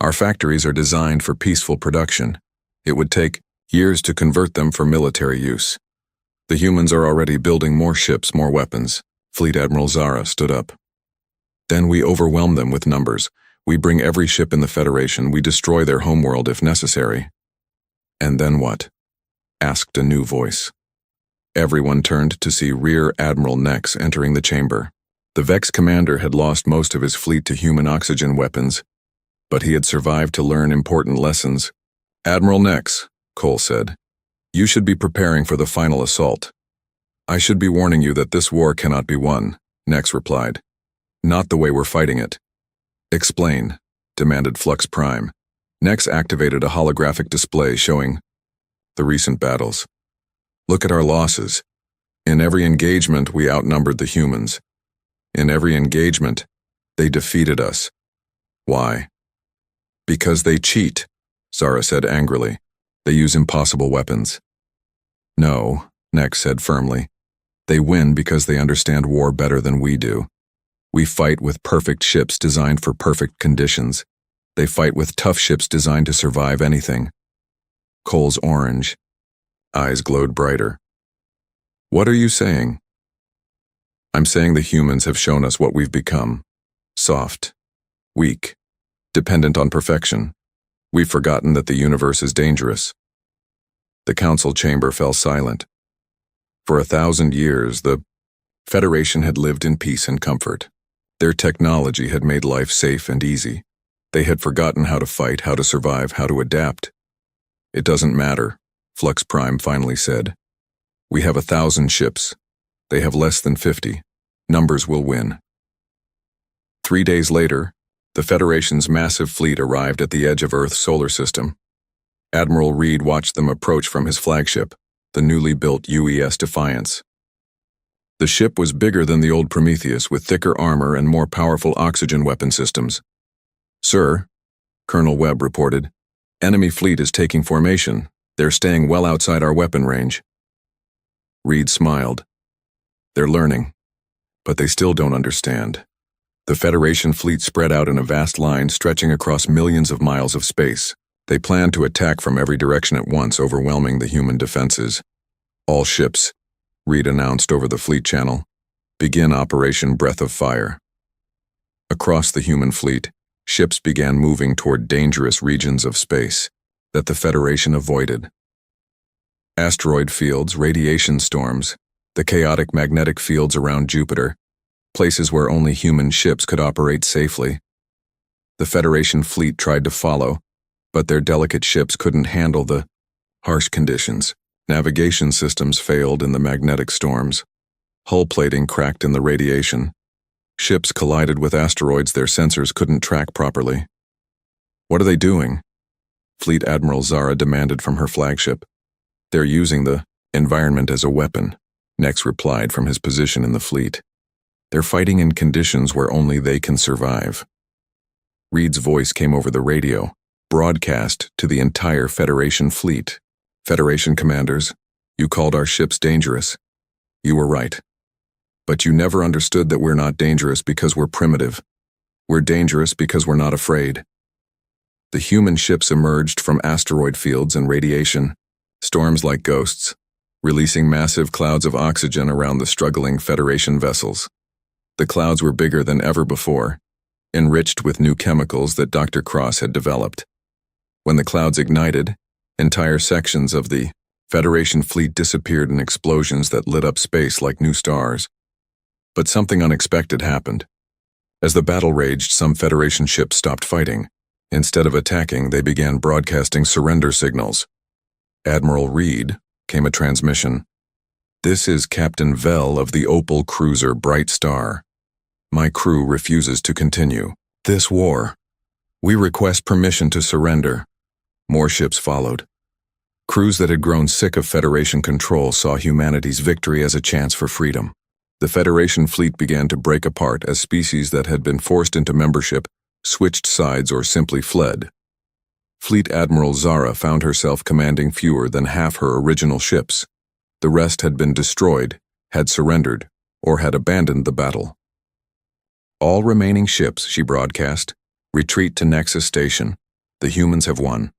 Our factories are designed for peaceful production. It would take years to convert them for military use. The humans are already building more ships, more weapons. Fleet Admiral Zara stood up. Then we overwhelm them with numbers. We bring every ship in the Federation. We destroy their homeworld if necessary. And then what? Asked a new voice. Everyone turned to see Rear Admiral Nex entering the chamber. The Vex commander had lost most of his fleet to human oxygen weapons, but he had survived to learn important lessons. Admiral Nex, Cole said, you should be preparing for the final assault. I should be warning you that this war cannot be won, Nex replied. Not the way we're fighting it. Explain, demanded Flux Prime. Nex activated a holographic display showing the recent battles. Look at our losses. In every engagement, we outnumbered the humans. In every engagement, they defeated us. Why? Because they cheat, Zara said angrily. They use impossible weapons. No, Nex said firmly. They win because they understand war better than we do. We fight with perfect ships designed for perfect conditions. They fight with tough ships designed to survive anything. Cole's orange eyes glowed brighter. What are you saying? I'm saying the humans have shown us what we've become. Soft, weak, dependent on perfection. We've forgotten that the universe is dangerous. The council chamber fell silent. For 1,000 years, the Federation had lived in peace and comfort. Their technology had made life safe and easy. They had forgotten how to fight, how to survive, how to adapt. It doesn't matter, Flux Prime finally said. We have 1,000 ships. They have less than 50. Numbers will win. 3 days later, the Federation's massive fleet arrived at the edge of Earth's solar system. Admiral Reed watched them approach from his flagship, the newly built UES Defiance. The ship was bigger than the old Prometheus, with thicker armor and more powerful oxygen weapon systems. Sir, Colonel Webb reported, enemy fleet is taking formation. They're staying well outside our weapon range. Reed smiled. They're learning, but they still don't understand. The Federation fleet spread out in a vast line stretching across millions of miles of space. They planned to attack from every direction at once, overwhelming the human defenses. All ships, Reed announced over the fleet channel, begin Operation Breath of Fire. Across the human fleet, ships began moving toward dangerous regions of space that the Federation avoided. Asteroid fields, radiation storms, the chaotic magnetic fields around Jupiter, places where only human ships could operate safely. The Federation fleet tried to follow, but their delicate ships couldn't handle the harsh conditions. Navigation systems failed in the magnetic storms. Hull plating cracked in the radiation. Ships collided with asteroids their sensors couldn't track properly. What are they doing? Fleet Admiral Zara demanded from her flagship. They're using the environment as a weapon, Nex replied from his position in the fleet. They're fighting in conditions where only they can survive. Reed's voice came over the radio, broadcast to the entire Federation fleet. Federation commanders, you called our ships dangerous. You were right. But you never understood that we're not dangerous because we're primitive. We're dangerous because we're not afraid. The human ships emerged from asteroid fields and radiation, storms like ghosts, releasing massive clouds of oxygen around the struggling Federation vessels. The clouds were bigger than ever before, enriched with new chemicals that Dr. Cross had developed. When the clouds ignited, entire sections of the Federation fleet disappeared in explosions that lit up space like new stars. But something unexpected happened. As the battle raged, some Federation ships stopped fighting. Instead of attacking, they began broadcasting surrender signals. Admiral Reed, came a transmission. This is Captain Vell of the Opal cruiser Bright Star. My crew refuses to continue this war. We request permission to surrender. More ships followed. Crews that had grown sick of Federation control saw humanity's victory as a chance for freedom. The Federation fleet began to break apart as species that had been forced into membership switched sides or simply fled. Fleet Admiral Zara found herself commanding fewer than half her original ships. The rest had been destroyed, had surrendered, or had abandoned the battle. All remaining ships, she broadcast, retreat to Nexus Station. The humans have won.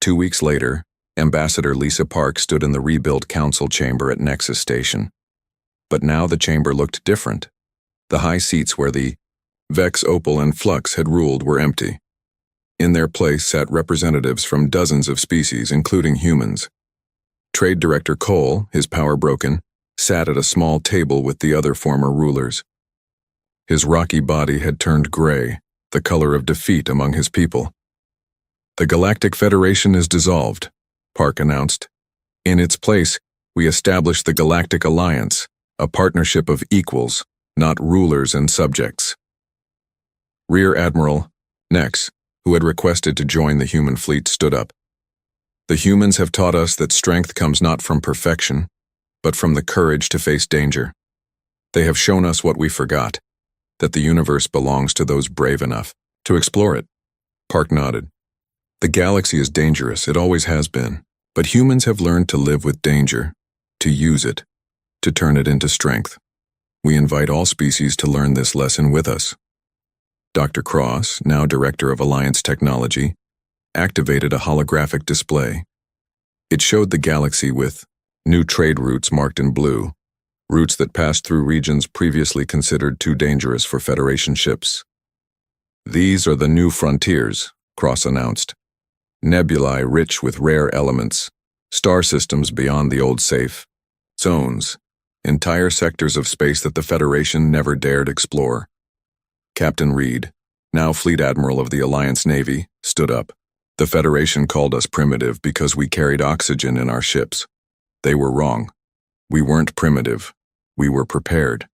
2 weeks later, Ambassador Lisa Park stood in the rebuilt council chamber at Nexus Station. But now the chamber looked different. The high seats where the Vex, Opal, and Flux had ruled were empty. In their place sat representatives from dozens of species, including humans. Trade Director Cole, his power broken, sat at a small table with the other former rulers. His rocky body had turned gray, the color of defeat among his people. "The Galactic Federation is dissolved," Park announced. "In its place, we establish the Galactic Alliance, a partnership of equals, not rulers and subjects." Rear Admiral Nex, who had requested to join the human fleet, stood up. "The humans have taught us that strength comes not from perfection, but from the courage to face danger. They have shown us what we forgot, that the universe belongs to those brave enough to explore it." Park nodded. "The galaxy is dangerous, it always has been, but humans have learned to live with danger, to use it, to turn it into strength. We invite all species to learn this lesson with us." Dr. Cross, now Director of Alliance Technology, activated a holographic display. It showed the galaxy with new trade routes marked in blue, routes that passed through regions previously considered too dangerous for Federation ships. "These are the new frontiers," Cross announced. "Nebulae rich with rare elements, star systems beyond the old safe zones, entire sectors of space that the Federation never dared explore." Captain Reed, now Fleet Admiral of the Alliance Navy, stood up. "The Federation called us primitive because we carried oxygen in our ships. They were wrong. We weren't primitive. We were prepared.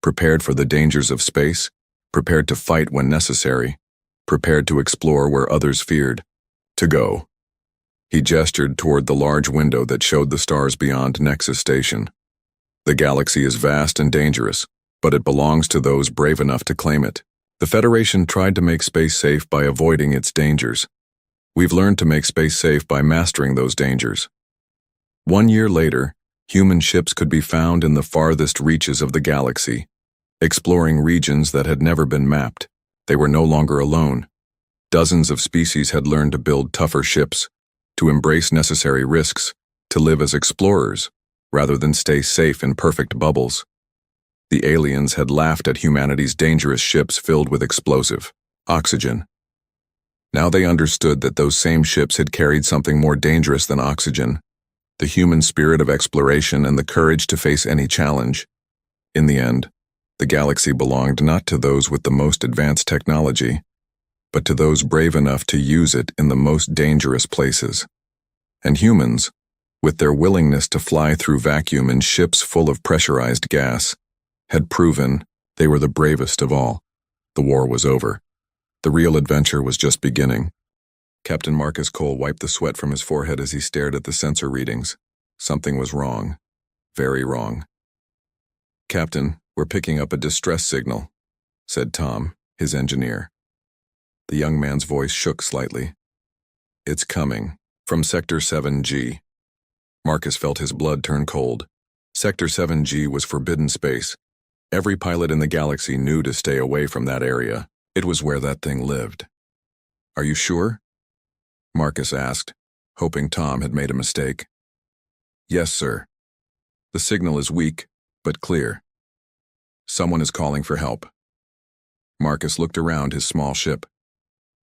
Prepared for the dangers of space, prepared to fight when necessary, prepared to explore where others feared. To go." He gestured toward the large window that showed the stars beyond Nexus Station. "The galaxy is vast and dangerous, but it belongs to those brave enough to claim it. The Federation tried to make space safe by avoiding its dangers. We've learned to make space safe by mastering those dangers." 1 year later, human ships could be found in the farthest reaches of the galaxy, exploring regions that had never been mapped. They were no longer alone. Dozens of species had learned to build tougher ships, to embrace necessary risks, to live as explorers, rather than stay safe in perfect bubbles. The aliens had laughed at humanity's dangerous ships filled with explosive oxygen. Now they understood that those same ships had carried something more dangerous than oxygen, the human spirit of exploration and the courage to face any challenge. In the end, the galaxy belonged not to those with the most advanced technology, but to those brave enough to use it in the most dangerous places. And humans, with their willingness to fly through vacuum in ships full of pressurized gas, had proven they were the bravest of all. The war was over. The real adventure was just beginning. Captain Marcus Cole wiped the sweat from his forehead as he stared at the sensor readings. Something was wrong. Very wrong. "Captain, we're picking up a distress signal," said Tom, his engineer. The young man's voice shook slightly. "It's coming, from Sector 7G. Marcus felt his blood turn cold. Sector 7G was forbidden space. Every pilot in the galaxy knew to stay away from that area. It was where that thing lived. "Are you sure?" Marcus asked, hoping Tom had made a mistake. "Yes, sir. The signal is weak, but clear. Someone is calling for help." Marcus looked around his small ship.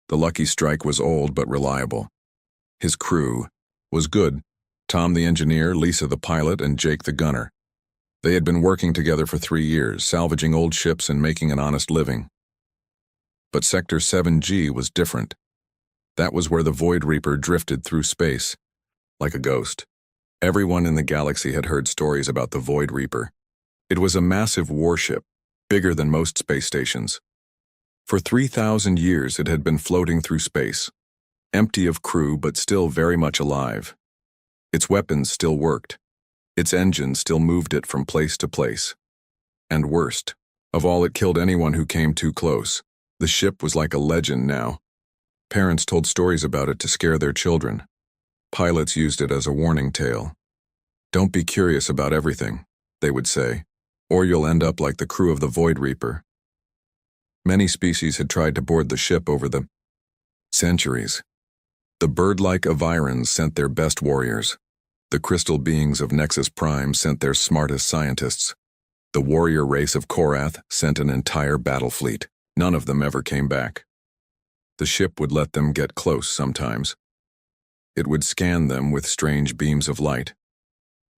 The Lucky Strike was old but reliable. His crew was good: Tom the engineer, Lisa the pilot, and Jake the gunner. They had been working together for 3 years, salvaging old ships and making an honest living. But Sector 7G was different. That was where the Void Reaper drifted through space, like a ghost. Everyone in the galaxy had heard stories about the Void Reaper. It was a massive warship, bigger than most space stations. For 3,000 years it had been floating through space, empty of crew but still very much alive. Its weapons still worked. Its engine still moved it from place to place. And worst of all, it killed anyone who came too close. The ship was like a legend now. Parents told stories about it to scare their children. Pilots used it as a warning tale. "Don't be curious about everything," they would say, "or you'll end up like the crew of the Void Reaper." Many species had tried to board the ship over the centuries. The bird-like Avirans sent their best warriors. The crystal beings of Nexus Prime sent their smartest scientists. The warrior race of Korath sent an entire battle fleet. None of them ever came back. The ship would let them get close sometimes. It would scan them with strange beams of light.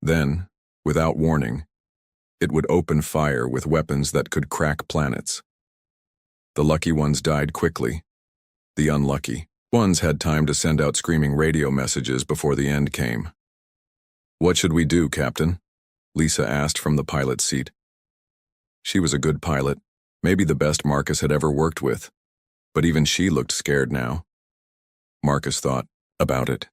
Then, without warning, it would open fire with weapons that could crack planets. The lucky ones died quickly. The unlucky ones had time to send out screaming radio messages before the end came. "What should we do, Captain?" Lisa asked from the pilot's seat. She was a good pilot, maybe the best Marcus had ever worked with, but even she looked scared now. Marcus thought about it.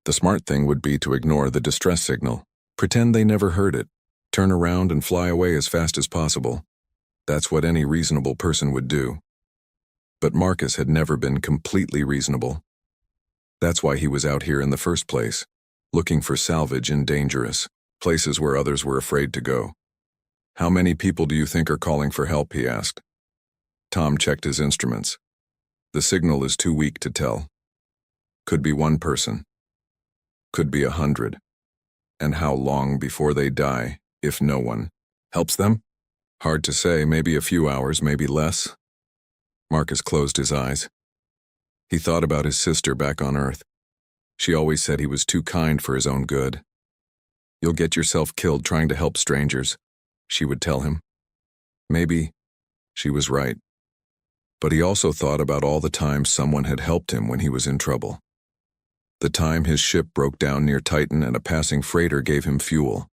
The smart thing would be to ignore the distress signal, pretend they never heard it, turn around and fly away as fast as possible. That's what any reasonable person would do. But Marcus had never been completely reasonable. That's why he was out here in the first place, looking for salvage in dangerous places where others were afraid to go. "How many people do you think are calling for help?" he asked. Tom checked his instruments. "The signal is too weak to tell. Could be one person. Could be 100. And how long before they die if no one helps them? Hard to say, maybe a few hours, maybe less." Marcus closed his eyes. He thought about his sister back on Earth. She always said he was too kind for his own good. "You'll get yourself killed trying to help strangers," she would tell him. Maybe she was right. But he also thought about all the times someone had helped him when he was in trouble. The time his ship broke down near Titan and a passing freighter gave him fuel.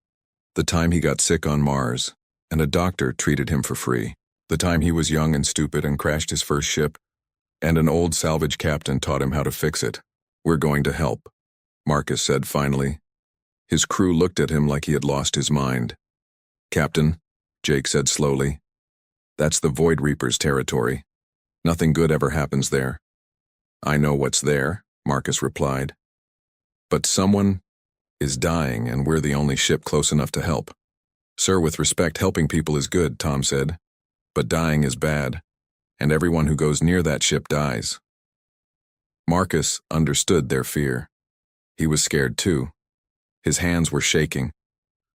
The time he got sick on Mars and a doctor treated him for free. The time he was young and stupid and crashed his first ship, and an old salvage captain taught him how to fix it. "We're going to help," Marcus said finally. His crew looked at him like he had lost his mind. "Captain," Jake said slowly, "that's the Void Reaper's territory. Nothing good ever happens there." "I know what's there," Marcus replied. "But someone is dying and we're the only ship close enough to help." "Sir, with respect, helping people is good," Tom said. "But dying is bad, and everyone who goes near that ship dies." Marcus understood their fear. He was scared too. His hands were shaking,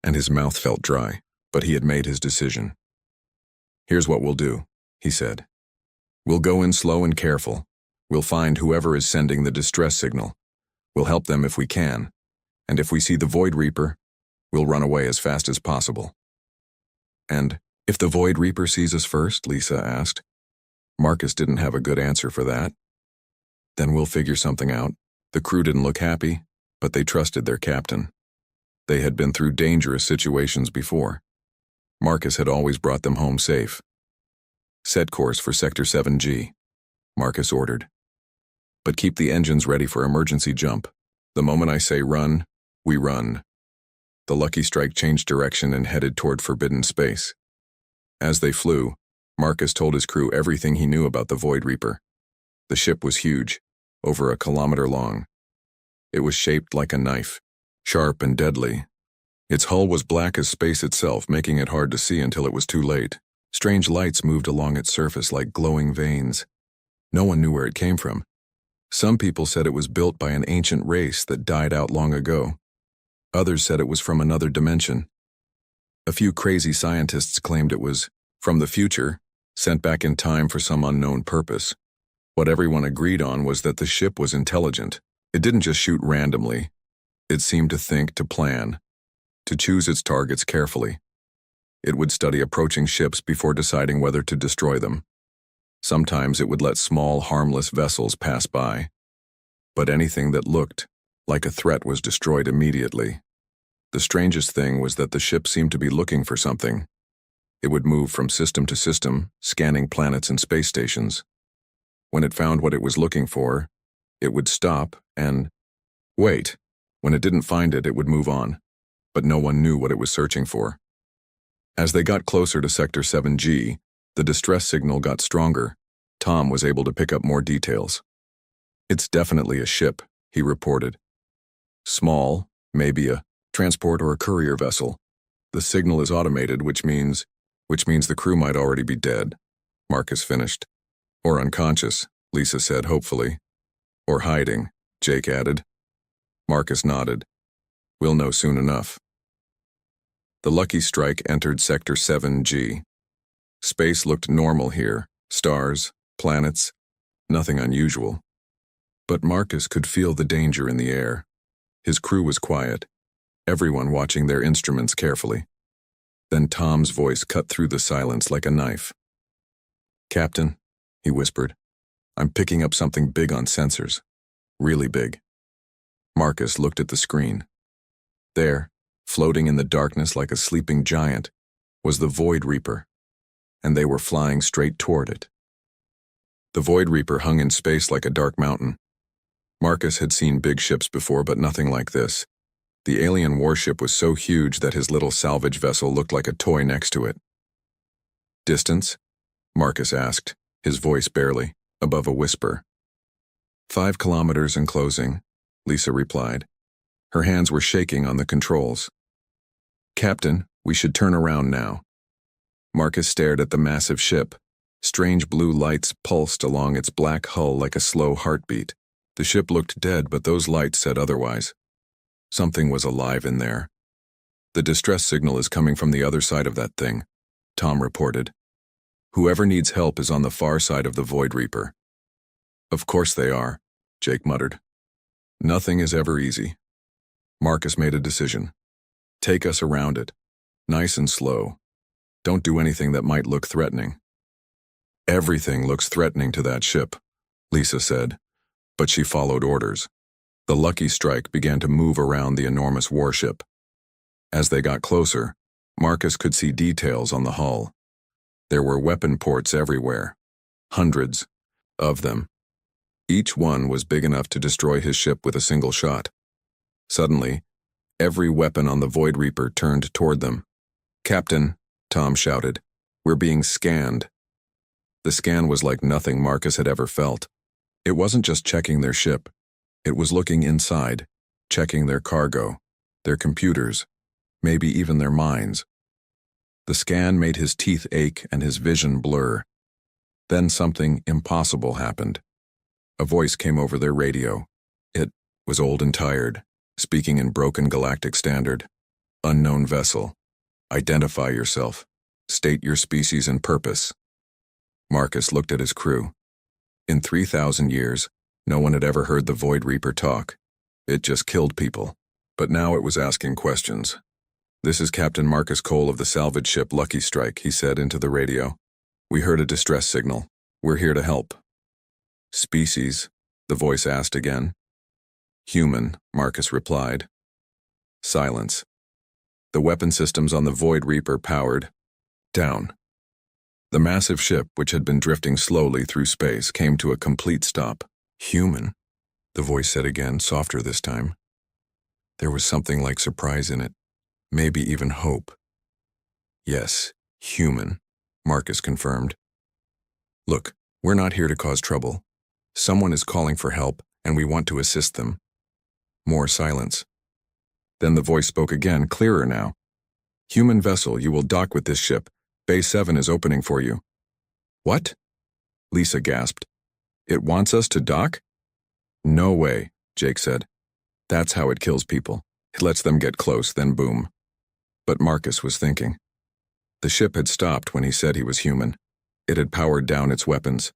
and his mouth felt dry, but he had made his decision. "Here's what we'll do," he said. "We'll go in slow and careful. We'll find whoever is sending the distress signal. We'll help them if we can, and if we see the Void Reaper, we'll run away as fast as possible." "And if the Void Reaper sees us first?" Lisa asked. Marcus didn't have a good answer for that. "Then we'll figure something out." The crew didn't look happy, but they trusted their captain. They had been through dangerous situations before. Marcus had always brought them home safe. "Set course for Sector 7G, Marcus ordered. "But keep the engines ready for emergency jump. The moment I say run, we run." The Lucky Strike changed direction and headed toward forbidden space. As they flew, Marcus told his crew everything he knew about the Void Reaper. The ship was huge, over 1 kilometer long. It was shaped like a knife, sharp and deadly. Its hull was black as space itself, making it hard to see until it was too late. Strange lights moved along its surface like glowing veins. No one knew where it came from. Some people said it was built by an ancient race that died out long ago. Others said it was from another dimension. A few crazy scientists claimed it was from the future, sent back in time for some unknown purpose. What everyone agreed on was that the ship was intelligent. It didn't just shoot randomly. It seemed to think, to plan, to choose its targets carefully. It would study approaching ships before deciding whether to destroy them. Sometimes it would let small, harmless vessels pass by. But anything that looked like a threat was destroyed immediately. The strangest thing was that the ship seemed to be looking for something. It would move from system to system, scanning planets and space stations. When it found what it was looking for, It would stop and wait. When it didn't find it, it would move on. But no one knew what it was searching for. As they got closer to Sector 7G, the distress signal got stronger. Tom was able to pick up more details. "It's definitely a ship," he reported. "Small, maybe a transport or a courier vessel. The signal is automated, which means the crew might already be dead," Marcus finished. "Or unconscious," Lisa said hopefully. "Or hiding," Jake added. Marcus nodded. "We'll know soon enough." The Lucky Strike entered Sector 7G. Space looked normal here. Stars, planets, nothing unusual. But Marcus could feel the danger in the air. His crew was quiet, everyone watching their instruments carefully. Then Tom's voice cut through the silence like a knife. "Captain," he whispered, "I'm picking up something big on sensors. Really big." Marcus looked at the screen. There, floating in the darkness like a sleeping giant, was the Void Reaper, and they were flying straight toward it. The Void Reaper hung in space like a dark mountain. Marcus had seen big ships before, but nothing like this. The alien warship was so huge that his little salvage vessel looked like a toy next to it. "Distance?" Marcus asked, his voice barely above a whisper. 5 kilometers and closing," Lisa replied. Her hands were shaking on the controls. "Captain, we should turn around now." Marcus stared at the massive ship. Strange blue lights pulsed along its black hull like a slow heartbeat. The ship looked dead, but those lights said otherwise. Something was alive in there. "The distress signal is coming from the other side of that thing," Tom reported. "Whoever needs help is on the far side of the Void Reaper." "Of course they are," Jake muttered. "Nothing is ever easy." Marcus made a decision. "Take us around it. Nice and slow. Don't do anything that might look threatening." "Everything looks threatening to that ship," Lisa said, but she followed orders. The Lucky Strike began to move around the enormous warship. As they got closer, Marcus could see details on the hull. There were weapon ports everywhere. Hundreds of them. Each one was big enough to destroy his ship with a single shot. Suddenly, every weapon on the Void Reaper turned toward them. "Captain," Tom shouted, "we're being scanned." The scan was like nothing Marcus had ever felt. It wasn't just checking their ship. It was looking inside, checking their cargo, their computers, maybe even their minds. The scan made his teeth ache and his vision blur. Then something impossible happened. A voice came over their radio. It was old and tired, speaking in broken galactic standard. "Unknown vessel. Identify yourself. State your species and purpose." Marcus looked at his crew. In 3,000 years, no one had ever heard the Void Reaper talk. It just killed people. But now it was asking questions. "This is Captain Marcus Cole of the salvage ship Lucky Strike," he said into the radio. "We heard a distress signal. We're here to help." "Species?" the voice asked again. "Human," Marcus replied. Silence. The weapon systems on the Void Reaper powered down. The massive ship, which had been drifting slowly through space, came to a complete stop. "Human," the voice said again, softer this time. There was something like surprise in it, maybe even hope. "Yes, human," Marcus confirmed. "Look, we're not here to cause trouble. Someone is calling for help, and we want to assist them." More silence. Then the voice spoke again, clearer now. "Human vessel, you will dock with this ship. Bay 7 is opening for you." "What?" Lisa gasped. "It wants us to dock?" "No way," Jake said. "That's how it kills people. It lets them get close, then boom." But Marcus was thinking. The ship had stopped when he said he was human. It had powered down its weapons.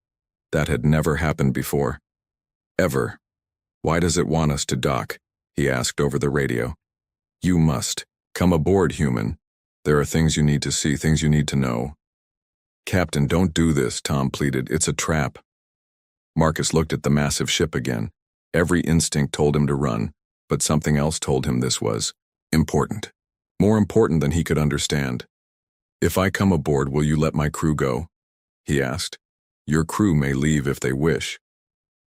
That had never happened before. Ever. "Why does it want us to dock?" he asked over the radio. "You must. Come aboard, human. There are things you need to see, things you need to know." "Captain, don't do this," Tom pleaded. "It's a trap." Marcus looked at the massive ship again. Every instinct told him to run, but something else told him this was important. More important than he could understand. "If I come aboard, will you let my crew go?" he asked. "Your crew may leave if they wish.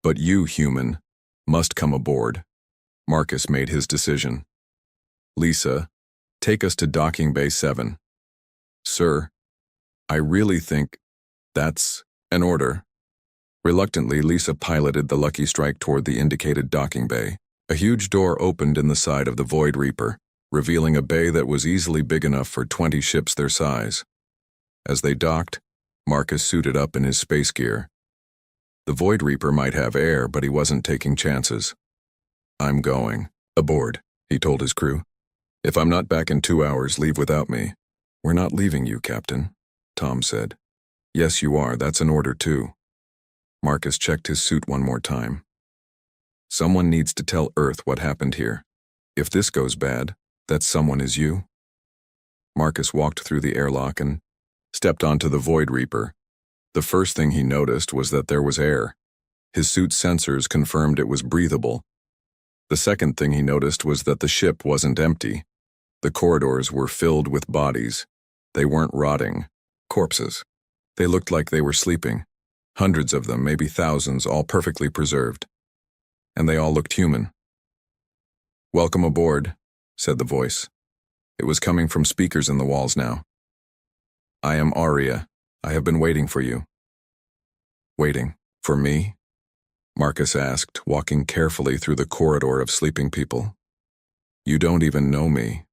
But you, human, Must come aboard. Marcus made his decision. Lisa, take us to docking bay 7. Sir, I really think that's an order. Reluctantly, Lisa piloted the Lucky Strike toward the indicated docking bay. A huge door opened in the side of the Void Reaper, revealing a bay that was easily big enough for 20 ships their size. As they docked, Marcus suited up in his space gear. The Void Reaper might have air, but he wasn't taking chances. I'm going aboard, he told his crew. If I'm not back in 2 hours, leave without me. We're not leaving you, Captain, Tom said. Yes, you are. That's an order, too. Marcus checked his suit one more time. Someone needs to tell Earth what happened here. If this goes bad, that someone is you. Marcus walked through the airlock and stepped onto the Void Reaper. The first thing he noticed was that there was air. His suit's sensors confirmed it was breathable. The second thing he noticed was that the ship wasn't empty. The corridors were filled with bodies. They weren't rotting. Corpses. They looked like they were sleeping. Hundreds of them, maybe thousands, all perfectly preserved. And they all looked human. Welcome aboard, said the voice. It was coming from speakers in the walls now. I am Aria. I have been waiting for you. Waiting? For me? Marcus asked, walking carefully through the corridor of sleeping people. You don't even know me.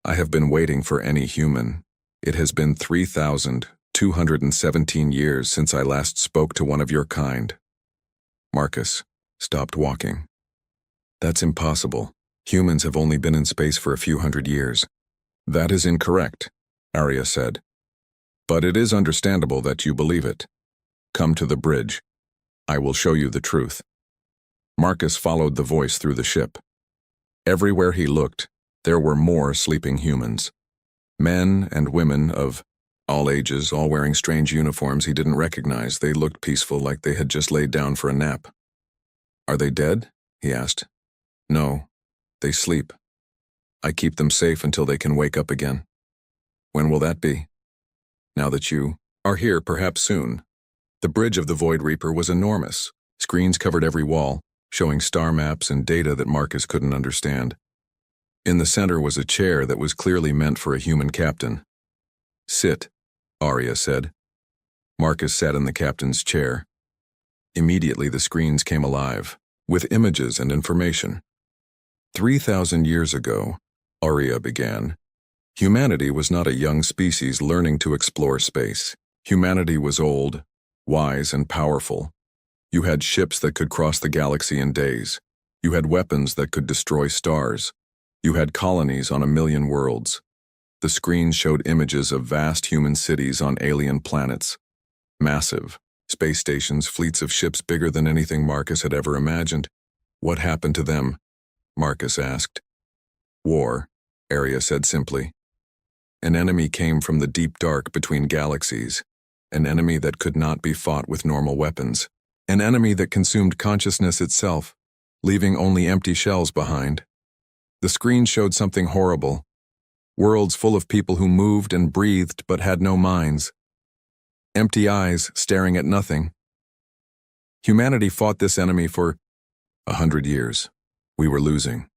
I have been waiting for any human. It has been 3,217 years since I last spoke to one of your kind. Marcus stopped walking. That's impossible. Humans have only been in space for a few hundred years. That is incorrect, Aria said. But it is understandable that you believe it. Come to the bridge. I will show you the truth. Marcus followed the voice through the ship. Everywhere he looked, there were more sleeping humans. Men and women of all ages, all wearing strange uniforms he didn't recognize. They looked peaceful, like they had just laid down for a nap. Are they dead? He asked. No, they sleep. I keep them safe until they can wake up again. When will that be? Now that you are here, perhaps soon. The bridge of the Void Reaper was enormous. Screens covered every wall, showing star maps and data that Marcus couldn't understand. In the center was a chair that was clearly meant for a human captain. Sit, Aria said. Marcus sat in the captain's chair. Immediately the screens came alive, with images and information. 3,000 years ago, Aria began, humanity was not a young species learning to explore space. Humanity was old, wise, and powerful. You had ships that could cross the galaxy in days. You had weapons that could destroy stars. You had colonies on 1,000,000 worlds. The screens showed images of vast human cities on alien planets. Massive space stations, fleets of ships bigger than anything Marcus had ever imagined. What happened to them? Marcus asked. War, Aria said simply. An enemy came from the deep dark between galaxies. An enemy that could not be fought with normal weapons. An enemy that consumed consciousness itself, leaving only empty shells behind. The screen showed something horrible. Worlds full of people who moved and breathed but had no minds. Empty eyes staring at nothing. Humanity fought this enemy for 100 years. We were losing.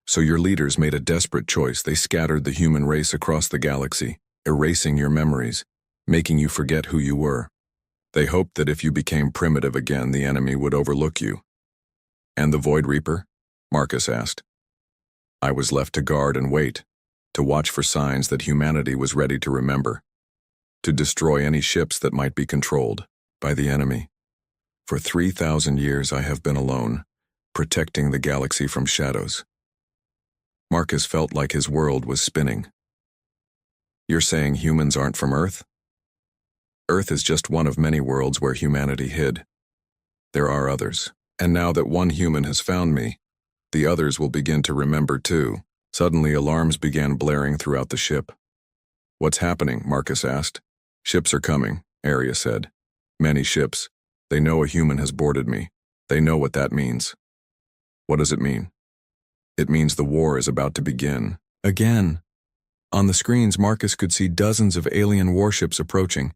So your leaders made a desperate choice. They scattered the human race across the galaxy, erasing your memories, making you forget who you were. They hoped that if you became primitive again, the enemy would overlook you. And the Void Reaper? Marcus asked. I was left to guard and wait, to watch for signs that humanity was ready to remember, to destroy any ships that might be controlled by the enemy. For 3,000 years I have been alone, protecting the galaxy from shadows. Marcus felt like his world was spinning. You're saying humans aren't from Earth? Earth is just one of many worlds where humanity hid. There are others, and now that one human has found me, the others will begin to remember too. Suddenly alarms began blaring throughout the ship. What's happening? Marcus asked. Ships are coming, Aria said. Many ships. They know a human has boarded me. They know what that means. What does it mean? It means the war is about to begin. Again. On the screens, Marcus could see dozens of alien warships approaching.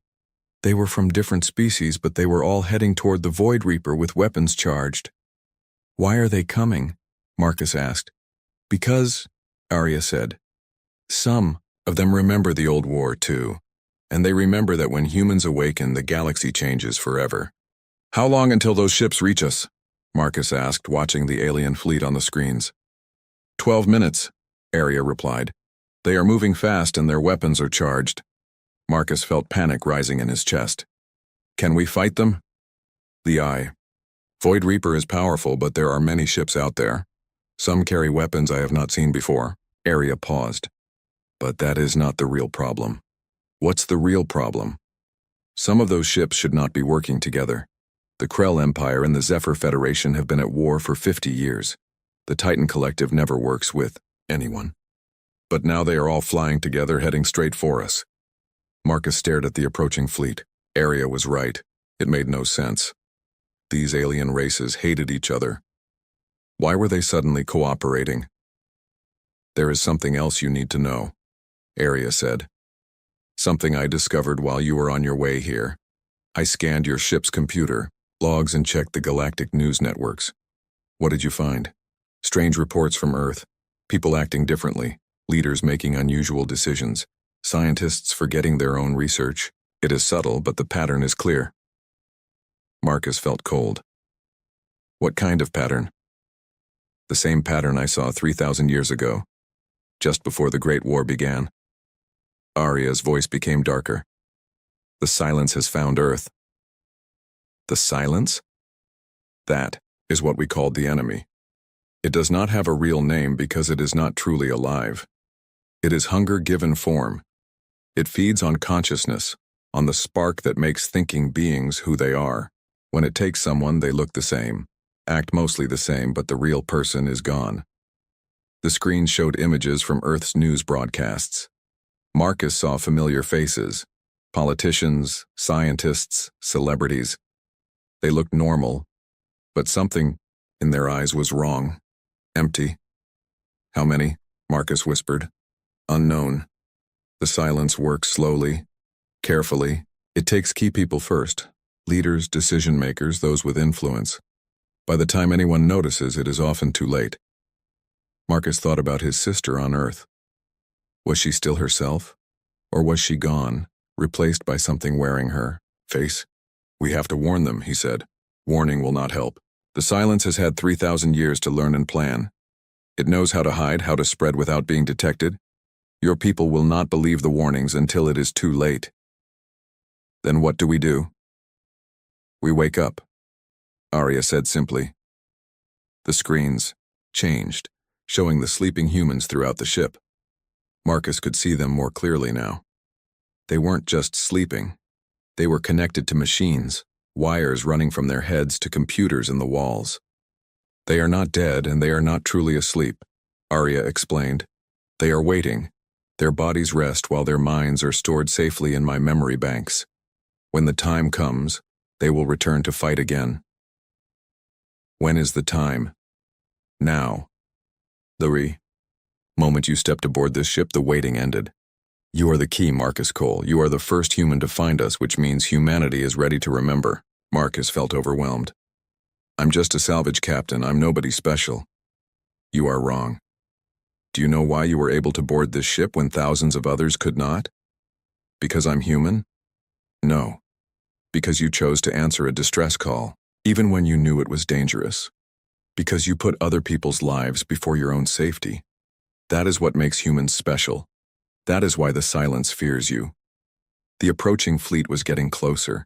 They were from different species, but they were all heading toward the Void Reaper with weapons charged. Why are they coming? Marcus asked. Because, Arya said. Some of them remember the old war too, and they remember that when humans awaken, the galaxy changes forever. How long until those ships reach us? Marcus asked, watching the alien fleet on the screens. 12 minutes, Arya replied. They are moving fast and their weapons are charged. Marcus felt panic rising in his chest. Can we fight them? The Eye. Void Reaper is powerful, but there are many ships out there. Some carry weapons I have not seen before. Arya paused. But that is not the real problem. What's the real problem? Some of those ships should not be working together. The Krell Empire and the Zephyr Federation have been at war for 50 years. The Titan Collective never works with anyone. But now they are all flying together, heading straight for us. Marcus stared at the approaching fleet. Arya was right. It made no sense. These alien races hated each other. Why were they suddenly cooperating? There is something else you need to know, Arya said. Something I discovered while you were on your way here. I scanned your ship's computer, logs, and checked the galactic news networks. What did you find? Strange reports from Earth, people acting differently, leaders making unusual decisions, scientists forgetting their own research. It is subtle, but the pattern is clear. Marcus felt cold. What kind of pattern? The same pattern I saw 3,000 years ago, just before the Great War began. Arya's voice became darker. The silence has found Earth. The silence? That is what we called the enemy. It does not have a real name because it is not truly alive. It is hunger given form. It feeds on consciousness, on the spark that makes thinking beings who they are. When it takes someone, they look the same, act mostly the same, but the real person is gone. The screen showed images from Earth's news broadcasts. Marcus saw familiar faces, politicians, scientists, celebrities. They looked normal, but something in their eyes was wrong, empty. How many? Marcus whispered. Unknown. The silence works slowly, carefully. It takes key people first, leaders, decision makers, those with influence. By the time anyone notices, it is often too late. Marcus thought about his sister on Earth. Was she still herself? Or was she gone, replaced by something wearing her face? We have to warn them, he said. Warning will not help. The silence has had 3,000 years to learn and plan. It knows how to hide, how to spread without being detected. Your people will not believe the warnings until it is too late. Then what do? We wake up, Arya said simply. The screens changed, showing the sleeping humans throughout the ship. Marcus could see them more clearly now. They weren't just sleeping. They were connected to machines, wires running from their heads to computers in the walls. They are not dead and they are not truly asleep, Arya explained. They are waiting. Their bodies rest while their minds are stored safely in my memory banks. When the time comes, they will return to fight again. When is the time? Now. The moment you stepped aboard this ship, the waiting ended. You are the key, Marcus Cole. You are the first human to find us, which means humanity is ready to remember. Marcus felt overwhelmed. I'm just a salvage captain. I'm nobody special. You are wrong. Do you know why you were able to board this ship when thousands of others could not? Because I'm human? No. Because you chose to answer a distress call, even when you knew it was dangerous. Because you put other people's lives before your own safety. That is what makes humans special. That is why the silence fears you. The approaching fleet was getting closer.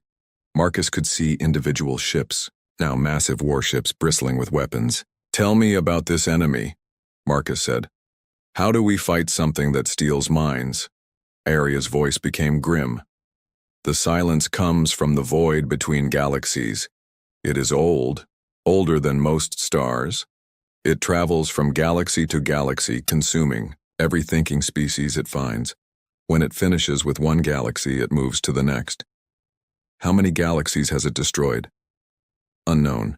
Marcus could see individual ships, now massive warships bristling with weapons. Tell me about this enemy, Marcus said. How do we fight something that steals minds? Arya's voice became grim. The silence comes from the void between galaxies. It is old, older than most stars. It travels from galaxy to galaxy, consuming every thinking species it finds. When it finishes with one galaxy, it moves to the next. How many galaxies has it destroyed? Unknown.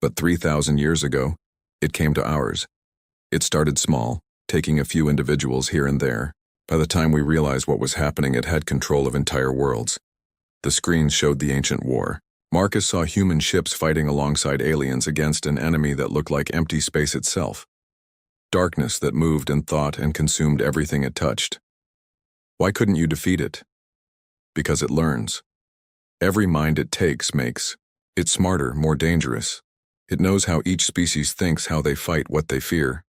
But 3,000 years ago, it came to ours. It started small, taking a few individuals here and there. By the time we realized what was happening, it had control of entire worlds. The screens showed the ancient war. Marcus saw human ships fighting alongside aliens against an enemy that looked like empty space itself. Darkness that moved and thought and consumed everything it touched. Why couldn't you defeat it? Because it learns. Every mind it takes makes it smarter, more dangerous. It knows how each species thinks, how they fight, what they fear.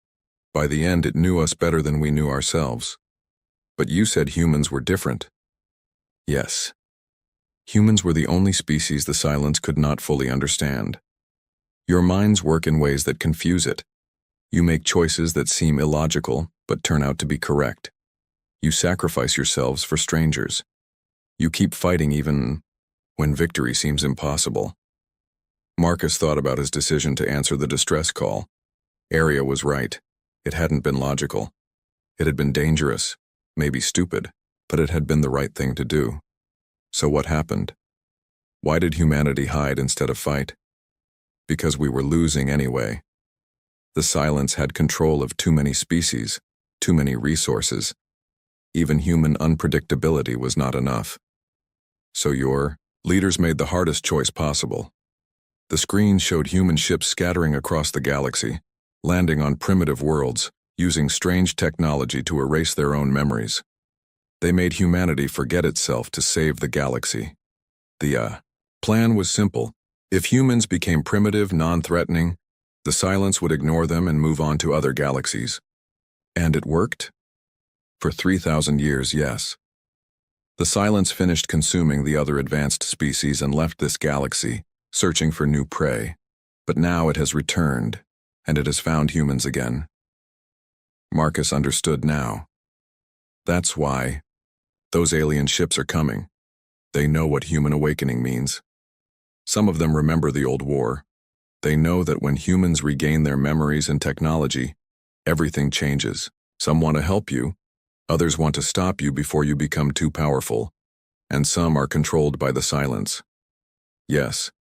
By the end, it knew us better than we knew ourselves. But you said humans were different. Yes. Humans were the only species the silence could not fully understand. Your minds work in ways that confuse it. You make choices that seem illogical, but turn out to be correct. You sacrifice yourselves for strangers. You keep fighting even when victory seems impossible. Marcus thought about his decision to answer the distress call. Arya was right. It hadn't been logical. It had been dangerous, maybe stupid, but it had been the right thing to do. So what happened? Why did humanity hide instead of fight? Because we were losing anyway. The silence had control of too many species, too many resources. Even human unpredictability was not enough. So your leaders made the hardest choice possible. The screen showed human ships scattering across the galaxy, landing on primitive worlds, using strange technology to erase their own memories. They made humanity forget itself to save the galaxy. The plan was simple. If humans became primitive, non-threatening, the silence would ignore them and move on to other galaxies. And it worked? For 3,000 years, yes. The silence finished consuming the other advanced species and left this galaxy, searching for new prey. But now it has returned, and it has found humans again. Marcus understood now. That's why those alien ships are coming. They know what human awakening means. Some of them remember the old war. They know that when humans regain their memories and technology, everything changes. Some want to help you, others want to stop you before you become too powerful, and some are controlled by the silence. Yes,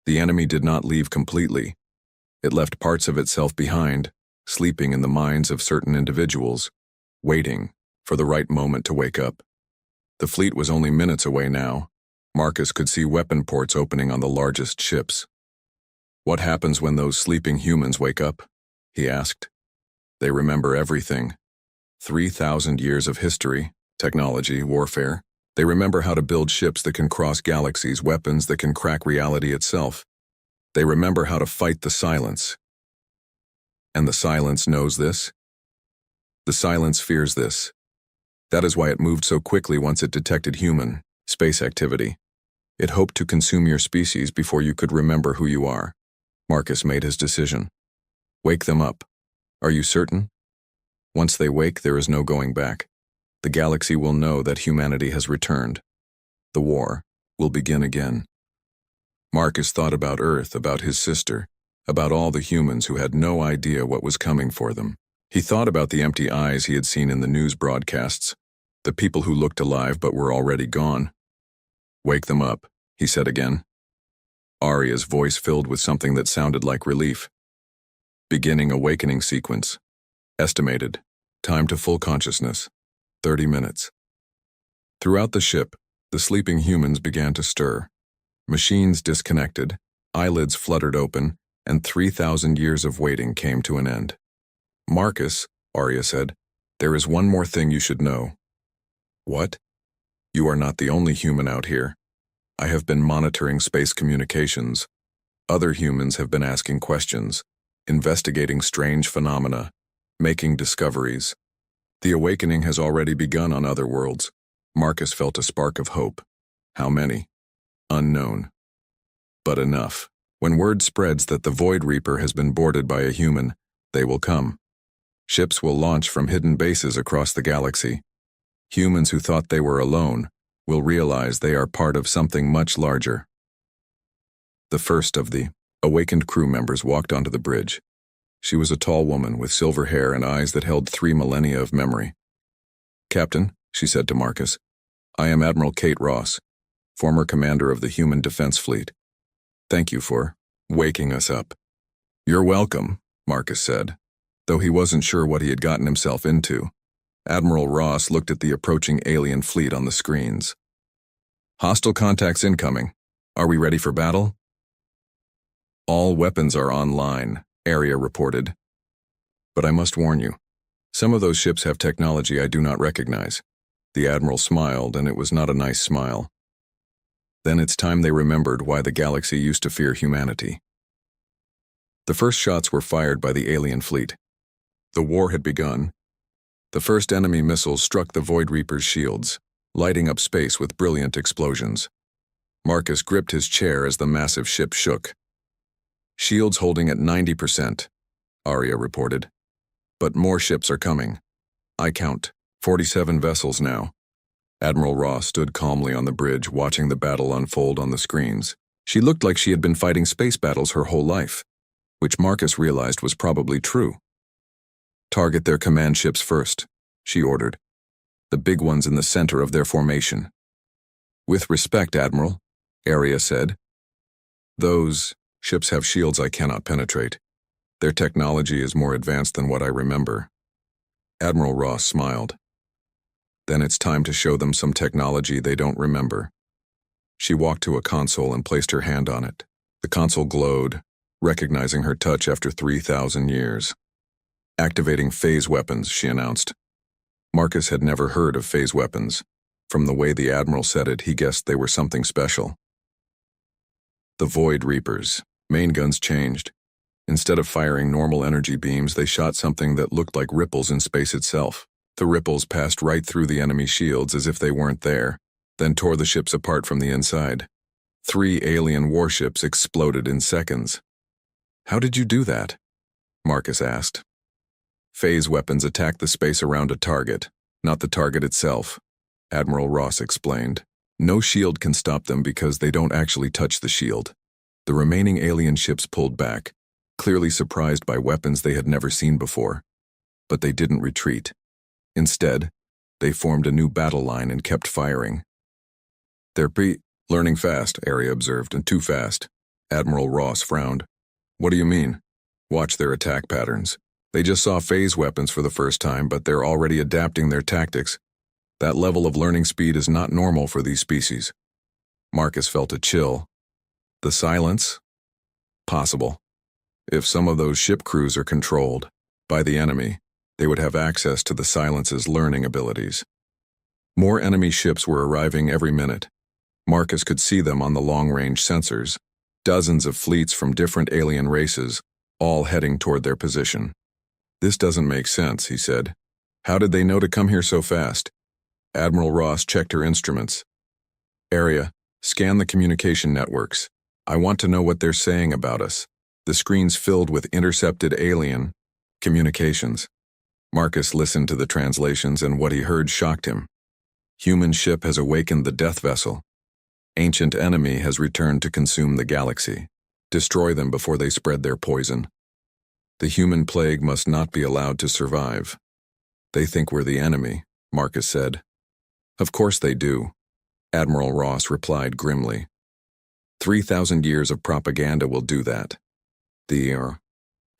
the enemy did not leave completely. It left parts of itself behind, sleeping in the minds of certain individuals, waiting for the right moment to wake up. The fleet was only minutes away now. Marcus could see weapon ports opening on the largest ships. What happens when those sleeping humans wake up? He asked. They remember everything. 3,000 years of history, technology, warfare. They remember how to build ships that can cross galaxies, weapons that can crack reality itself. They remember how to fight the silence. And the silence knows this? The silence fears this. That is why it moved so quickly once it detected human space activity. It hoped to consume your species before you could remember who you are. Marcus made his decision. Wake them up. Are you certain? Once they wake, there is no going back. The galaxy will know that humanity has returned. The war will begin again. Marcus thought about Earth, about his sister, about all the humans who had no idea what was coming for them. He thought about the empty eyes he had seen in the news broadcasts, the people who looked alive but were already gone. Wake them up, he said again. Arya's voice filled with something that sounded like relief. Beginning awakening sequence. Estimated. Time to full consciousness. 30 minutes. Throughout the ship, the sleeping humans began to stir. Machines disconnected, eyelids fluttered open, and 3,000 years of waiting came to an end. Marcus, Arya said, there is one more thing you should know. What? You are not the only human out here. I have been monitoring space communications. Other humans have been asking questions, investigating strange phenomena, making discoveries. The awakening has already begun on other worlds. Marcus felt a spark of hope. How many? Unknown. But enough. When word spreads that the Void Reaper has been boarded by a human, they will come. Ships will launch from hidden bases across the galaxy. Humans who thought they were alone will realize they are part of something much larger. The first of the awakened crew members walked onto the bridge. She was a tall woman with silver hair and eyes that held 3 millennia of memory. Captain, she said to Marcus, I am Admiral Kate Ross, former commander of the Human Defense Fleet. Thank you for waking us up. You're welcome, Marcus said, though he wasn't sure what he had gotten himself into. Admiral Ross looked at the approaching alien fleet on the screens. Hostile contacts incoming. Are we ready for battle? All weapons are online, Area reported. But I must warn you, some of those ships have technology I do not recognize. The Admiral smiled, and it was not a nice smile. Then it's time they remembered why the galaxy used to fear humanity. The first shots were fired by the alien fleet. The war had begun. The first enemy missiles struck the Void Reaper's shields, lighting up space with brilliant explosions. Marcus gripped his chair as the massive ship shook. Shields holding at 90%, Arya reported. But more ships are coming. I count 47 vessels now. Admiral Ross stood calmly on the bridge, watching the battle unfold on the screens. She looked like she had been fighting space battles her whole life, which Marcus realized was probably true. Target their command ships first, she ordered. The big ones in the center of their formation. With respect, Admiral, Arya said. Those ships have shields I cannot penetrate. Their technology is more advanced than what I remember. Admiral Ross smiled. Then it's time to show them some technology they don't remember. She walked to a console and placed her hand on it. The console glowed, recognizing her touch after 3,000 years. Activating phase weapons, she announced. Marcus had never heard of phase weapons. From the way the Admiral said it, he guessed they were something special. The Void Reapers. Main guns changed. Instead of firing normal energy beams, they shot something that looked like ripples in space itself. The ripples passed right through the enemy shields as if they weren't there, then tore the ships apart from the inside. 3 alien warships exploded in seconds. How did you do that? Marcus asked. Phase weapons attack the space around a target, not the target itself, Admiral Ross explained. No shield can stop them because they don't actually touch the shield. The remaining alien ships pulled back, clearly surprised by weapons they had never seen before. But they didn't retreat. Instead, they formed a new battle line and kept firing. They're learning fast, Arya observed, and too fast. Admiral Ross frowned. What do you mean? Watch their attack patterns. They just saw phase weapons for the first time, but they're already adapting their tactics. That level of learning speed is not normal for these species. Marcus felt a chill. The silence? Possible. If some of those ship crews are controlled by the enemy, they would have access to the silence's learning abilities. More enemy ships were arriving every minute. Marcus could see them on the long-range sensors, dozens of fleets from different alien races, all heading toward their position. This doesn't make sense, he said. How did they know to come here so fast? Admiral Ross checked her instruments. Arya, scan the communication networks. I want to know what they're saying about us. The screen's filled with intercepted alien communications. Marcus listened to the translations, and what he heard shocked him. Human ship has awakened the death vessel. Ancient enemy has returned to consume the galaxy. Destroy them before they spread their poison. The human plague must not be allowed to survive. They think we're the enemy, Marcus said. Of course they do, Admiral Ross replied grimly. 3,000 years of propaganda will do that. The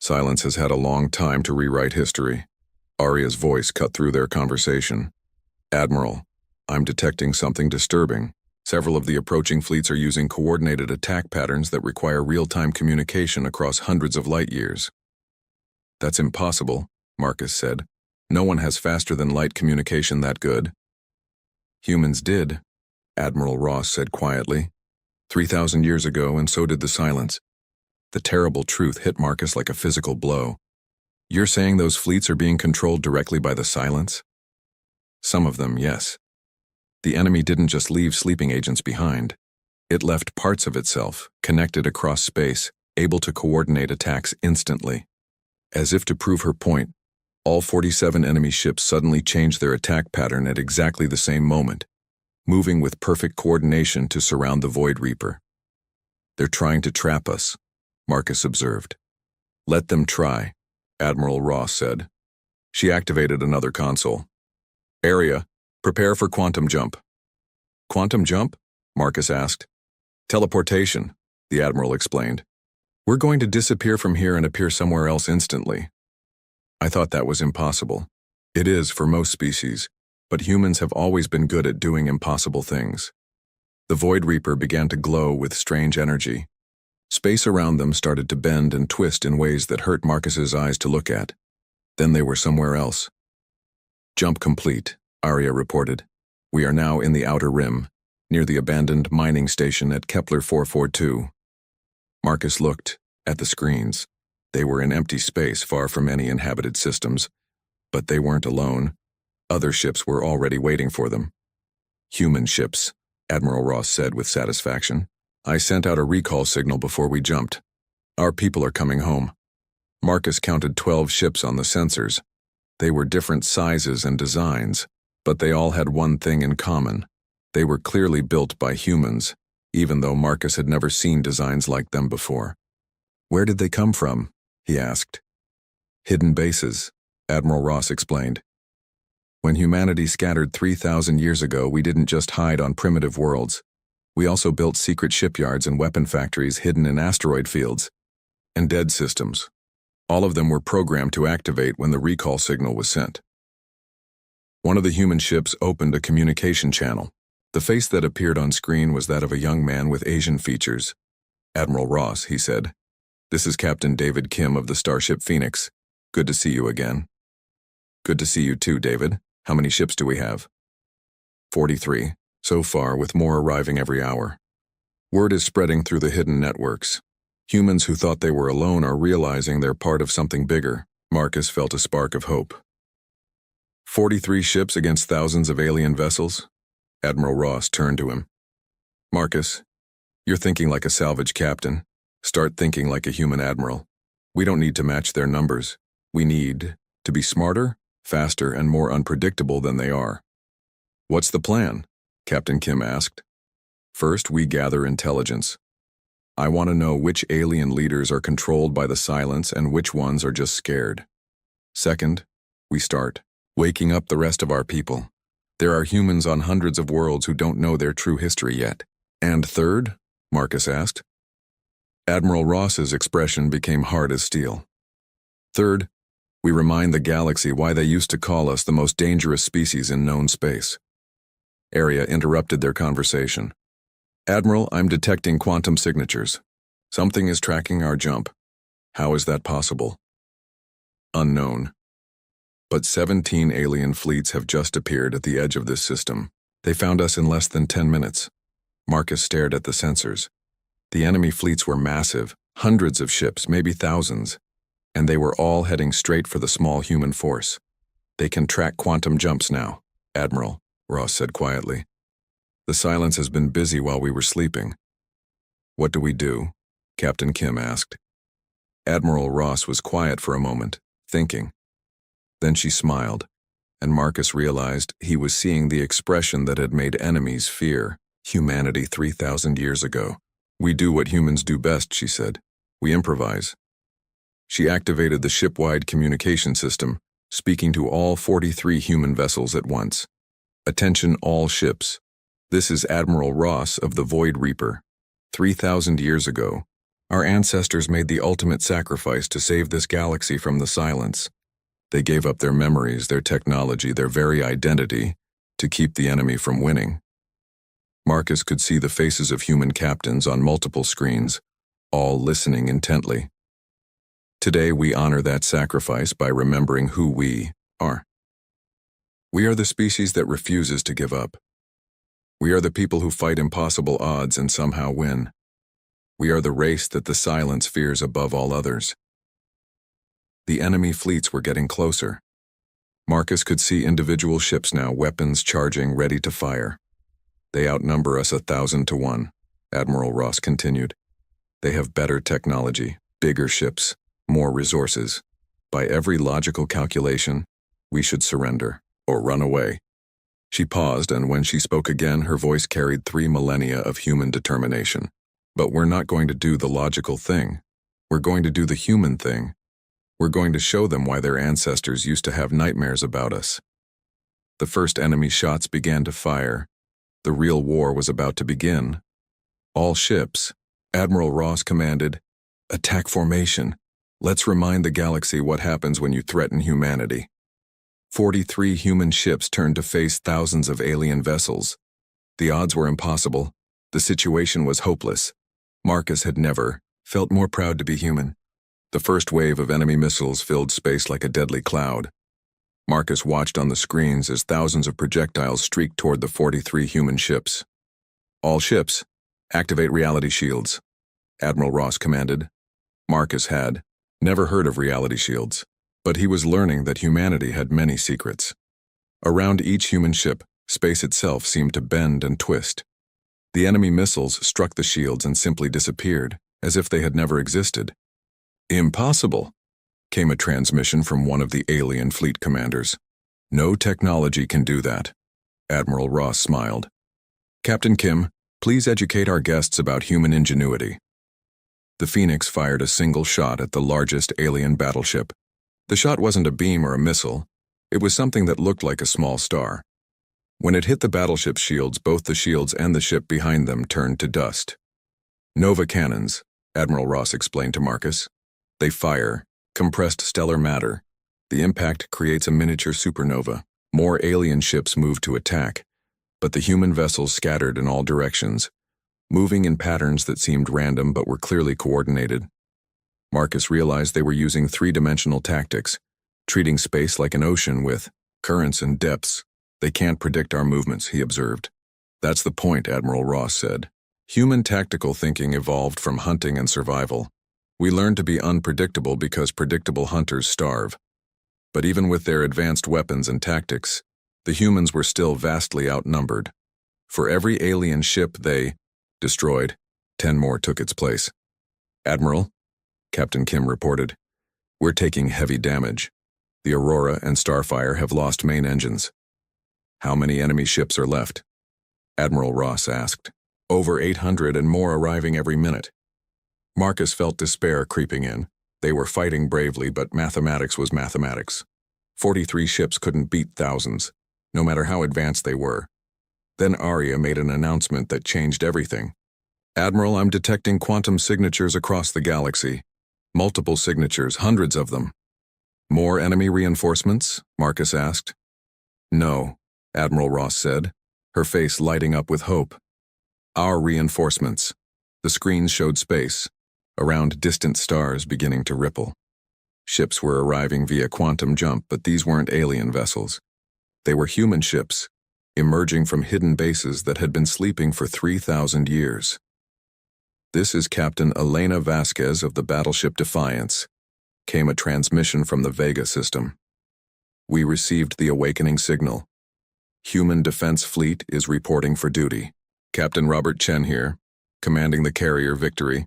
silence has had a long time to rewrite history. Arya's voice cut through their conversation. Admiral, I'm detecting something disturbing. Several of the approaching fleets are using coordinated attack patterns that require real-time communication across hundreds of light years. That's impossible, Marcus said. No one has faster-than-light communication that good. Humans did, Admiral Ross said quietly. 3,000 years ago, and so did the silence. The terrible truth hit Marcus like a physical blow. You're saying those fleets are being controlled directly by the silence? Some of them, yes. The enemy didn't just leave sleeping agents behind. It left parts of itself, connected across space, able to coordinate attacks instantly. As if to prove her point, all 47 enemy ships suddenly changed their attack pattern at exactly the same moment, moving with perfect coordination to surround the Void Reaper. They're trying to trap us, Marcus observed. Let them try, Admiral Ross said. She activated another console. Arya, prepare for quantum jump. Quantum jump? Marcus asked. Teleportation, the Admiral explained. We're going to disappear from here and appear somewhere else instantly. I thought that was impossible. It is for most species, but humans have always been good at doing impossible things. The Void Reaper began to glow with strange energy. Space around them started to bend and twist in ways that hurt Marcus's eyes to look at. Then they were somewhere else. "Jump complete," Arya reported. "We are now in the Outer Rim, near the abandoned mining station at Kepler 442. Marcus looked at the screens. They were in empty space far from any inhabited systems. But they weren't alone. Other ships were already waiting for them. "Human ships," Admiral Ross said with satisfaction. "I sent out a recall signal before we jumped. Our people are coming home." Marcus counted 12 ships on the sensors. They were different sizes and designs, but they all had one thing in common. They were clearly built by humans, even though Marcus had never seen designs like them before. "Where did they come from?" he asked. "Hidden bases," Admiral Ross explained. "When humanity scattered 3,000 years ago, we didn't just hide on primitive worlds. We also built secret shipyards and weapon factories hidden in asteroid fields and dead systems. All of them were programmed to activate when the recall signal was sent." One of the human ships opened a communication channel. The face that appeared on screen was that of a young man with Asian features. "Admiral Ross," he said. "This is Captain David Kim of the Starship Phoenix. Good to see you again." "Good to see you too, David. How many ships do we have?" 43, so far, with more arriving every hour. Word is spreading through the hidden networks. Humans who thought they were alone are realizing they're part of something bigger. Marcus felt a spark of hope. 43 ships against thousands of alien vessels? Admiral Ross turned to him. "Marcus, you're thinking like a salvage captain. Start thinking like a human admiral. We don't need to match their numbers. We need to be smarter, faster, and more unpredictable than they are." "What's the plan?" Captain Kim asked. "First, we gather intelligence. I want to know which alien leaders are controlled by the silence and which ones are just scared. Second, we start waking up the rest of our people. There are humans on hundreds of worlds who don't know their true history yet." "And third?" Marcus asked. Admiral Ross's expression became hard as steel. "Third, we remind the galaxy why they used to call us the most dangerous species in known space." Arya interrupted their conversation. "Admiral, I'm detecting quantum signatures. Something is tracking our jump. How is that possible?" "Unknown. But 17 alien fleets have just appeared at the edge of this system. They found us in less than 10 minutes. Marcus stared at the sensors. The enemy fleets were massive, hundreds of ships, maybe thousands, and they were all heading straight for the small human force. "They can track quantum jumps now, Admiral," Ross said quietly. "The silence has been busy while we were sleeping." "What do we do?" Captain Kim asked. Admiral Ross was quiet for a moment, thinking. Then she smiled, and Marcus realized he was seeing the expression that had made enemies fear humanity 3,000 years ago. "We do what humans do best," she said. "We improvise." She activated the ship-wide communication system, speaking to all 43 human vessels at once. "Attention all ships. This is Admiral Ross of the Void Reaper. 3,000 years ago, our ancestors made the ultimate sacrifice to save this galaxy from the silence. They gave up their memories, their technology, their very identity, to keep the enemy from winning." Marcus could see the faces of human captains on multiple screens, all listening intently. "Today we honor that sacrifice by remembering who we are. We are the species that refuses to give up. We are the people who fight impossible odds and somehow win. We are the race that the silence fears above all others." The enemy fleets were getting closer. Marcus could see individual ships now, weapons charging, ready to fire. "They outnumber us 1,000 to 1, Admiral Ross continued. "They have better technology, bigger ships, more resources. By every logical calculation, we should surrender or run away." She paused, and when she spoke again, her voice carried 3 millennia of human determination. "But we're not going to do the logical thing. We're going to do the human thing. We're going to show them why their ancestors used to have nightmares about us." The first enemy shots began to fire. The real war was about to begin. "All ships," Admiral Ross commanded, "attack formation. Let's remind the galaxy what happens when you threaten humanity." 43 human ships turned to face thousands of alien vessels. The odds were impossible, The situation was hopeless. Marcus had never felt more proud to be human. The first wave of enemy missiles filled space like a deadly cloud. Marcus watched on the screens as thousands of projectiles streaked toward the 43 human ships. "All ships, activate reality shields," Admiral Ross commanded. Marcus had never heard of reality shields, but he was learning that humanity had many secrets. Around each human ship, space itself seemed to bend and twist. The enemy missiles struck the shields and simply disappeared, as if they had never existed. "Impossible," came a transmission from one of the alien fleet commanders. "No technology can do that." Admiral Ross smiled. "Captain Kim, please educate our guests about human ingenuity." The Phoenix fired a single shot at the largest alien battleship. The shot wasn't a beam or a missile. It was something that looked like a small star. When it hit the battleship's shields, both the shields and the ship behind them turned to dust. "Nova cannons," Admiral Ross explained to Marcus. "They fire compressed stellar matter. The impact creates a miniature supernova. More alien ships moved to attack, but the human vessels scattered in all directions, moving in patterns that seemed random but were clearly coordinated." Marcus realized they were using three-dimensional tactics, treating space like an ocean with currents and depths. "They can't predict our movements," he observed. "That's the point," Admiral Ross said. "Human tactical thinking evolved from hunting and survival. We learned to be unpredictable because predictable hunters starve. But even with their advanced weapons and tactics, the humans were still vastly outnumbered. For every alien ship they destroyed, 10 more took its place." "Admiral," Captain Kim reported, "we're taking heavy damage. The Aurora and Starfire have lost main engines." "How many enemy ships are left?" Admiral Ross asked. "Over 800 and more arriving every minute." Marcus felt despair creeping in. They were fighting bravely, but mathematics was mathematics. 43 ships couldn't beat thousands, no matter how advanced they were. Then Arya made an announcement that changed everything. "Admiral, I'm detecting quantum signatures across the galaxy. Multiple signatures, hundreds of them." "More enemy reinforcements?" Marcus asked. "No," Admiral Ross said, her face lighting up with hope. "Our reinforcements." The screens showed space, around distant stars beginning to ripple. Ships were arriving via quantum jump, but these weren't alien vessels. They were human ships, emerging from hidden bases that had been sleeping for 3,000 years. "This is Captain Elena Vasquez of the battleship Defiance," came a transmission from the Vega system. "We received the awakening signal. Human Defense Fleet is reporting for duty." "Captain Robert Chen here, commanding the carrier Victory,"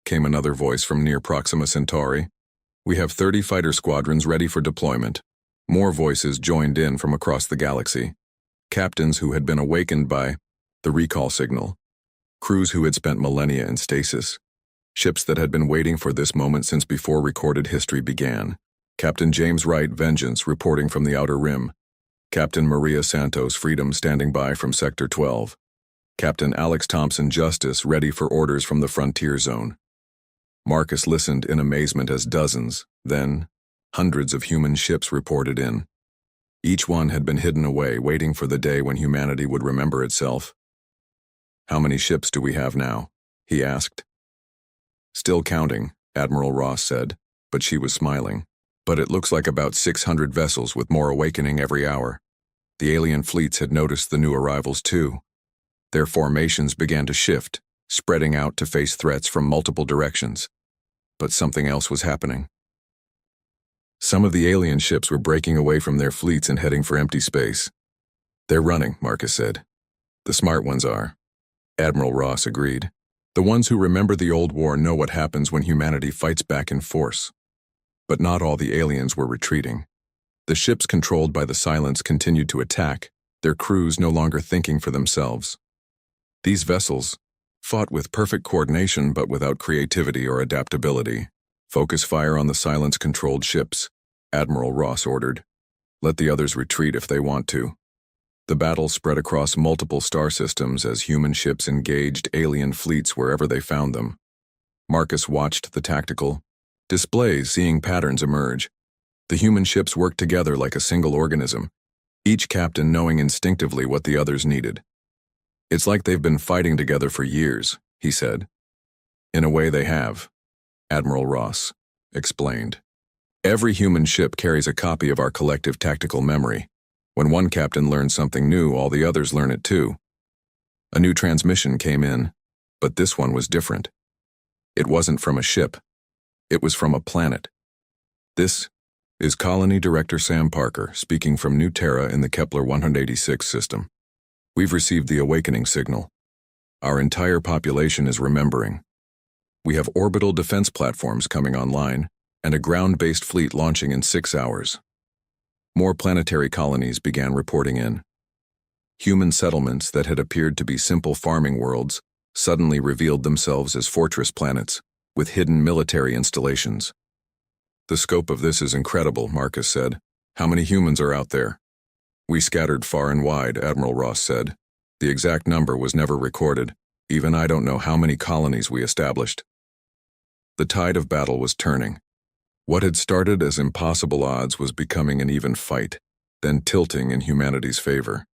came another voice from near Proxima Centauri. "We have 30 fighter squadrons ready for deployment." More voices joined in from across the galaxy. Captains who had been awakened by the recall signal. Crews who had spent millennia in stasis. Ships that had been waiting for this moment since before recorded history began. Captain James Wright, Vengeance, reporting from the Outer Rim. Captain Maria Santos, Freedom, standing by from Sector 12. Captain Alex Thompson, Justice, ready for orders from the Frontier Zone. Marcus listened in amazement as dozens, then hundreds of human ships reported in. Each one had been hidden away, waiting for the day when humanity would remember itself. "How many ships do we have now?" he asked. "Still counting," Admiral Ross said, but she was smiling. "But it looks like about 600 vessels, with more awakening every hour." The alien fleets had noticed the new arrivals too. Their formations began to shift, spreading out to face threats from multiple directions. But something else was happening. Some of the alien ships were breaking away from their fleets and heading for empty space. "They're running," Marcus said. "The smart ones are." Admiral Ross agreed. "The ones who remember the old war know what happens when humanity fights back in force." But not all the aliens were retreating. The ships controlled by the Silence continued to attack, their crews no longer thinking for themselves. These vessels fought with perfect coordination but without creativity or adaptability. "Focus fire on the Silence-controlled ships," Admiral Ross ordered. "Let the others retreat if they want to." The battle spread across multiple star systems as human ships engaged alien fleets wherever they found them. Marcus watched the tactical displays, seeing patterns emerge. The human ships worked together like a single organism, each captain knowing instinctively what the others needed. It's like they've been fighting together for years, he said. In a way they have, Admiral Ross explained. Every human ship carries a copy of our collective tactical memory. When one captain learns something new, all the others learn it too. A new transmission came in, but this one was different. It wasn't from a ship. It was from a planet. This is Colony Director Sam Parker speaking from New Terra in the Kepler 186 system. We've received the awakening signal. Our entire population is remembering. We have orbital defense platforms coming online and a ground-based fleet launching in 6 hours. More planetary colonies began reporting in. Human settlements that had appeared to be simple farming worlds suddenly revealed themselves as fortress planets with hidden military installations. The scope of this is incredible, Marcus said. How many humans are out there? We scattered far and wide, Admiral Ross said. The exact number was never recorded. Even I don't know how many colonies we established. The tide of battle was turning. What had started as impossible odds was becoming an even fight, then tilting in humanity's favor.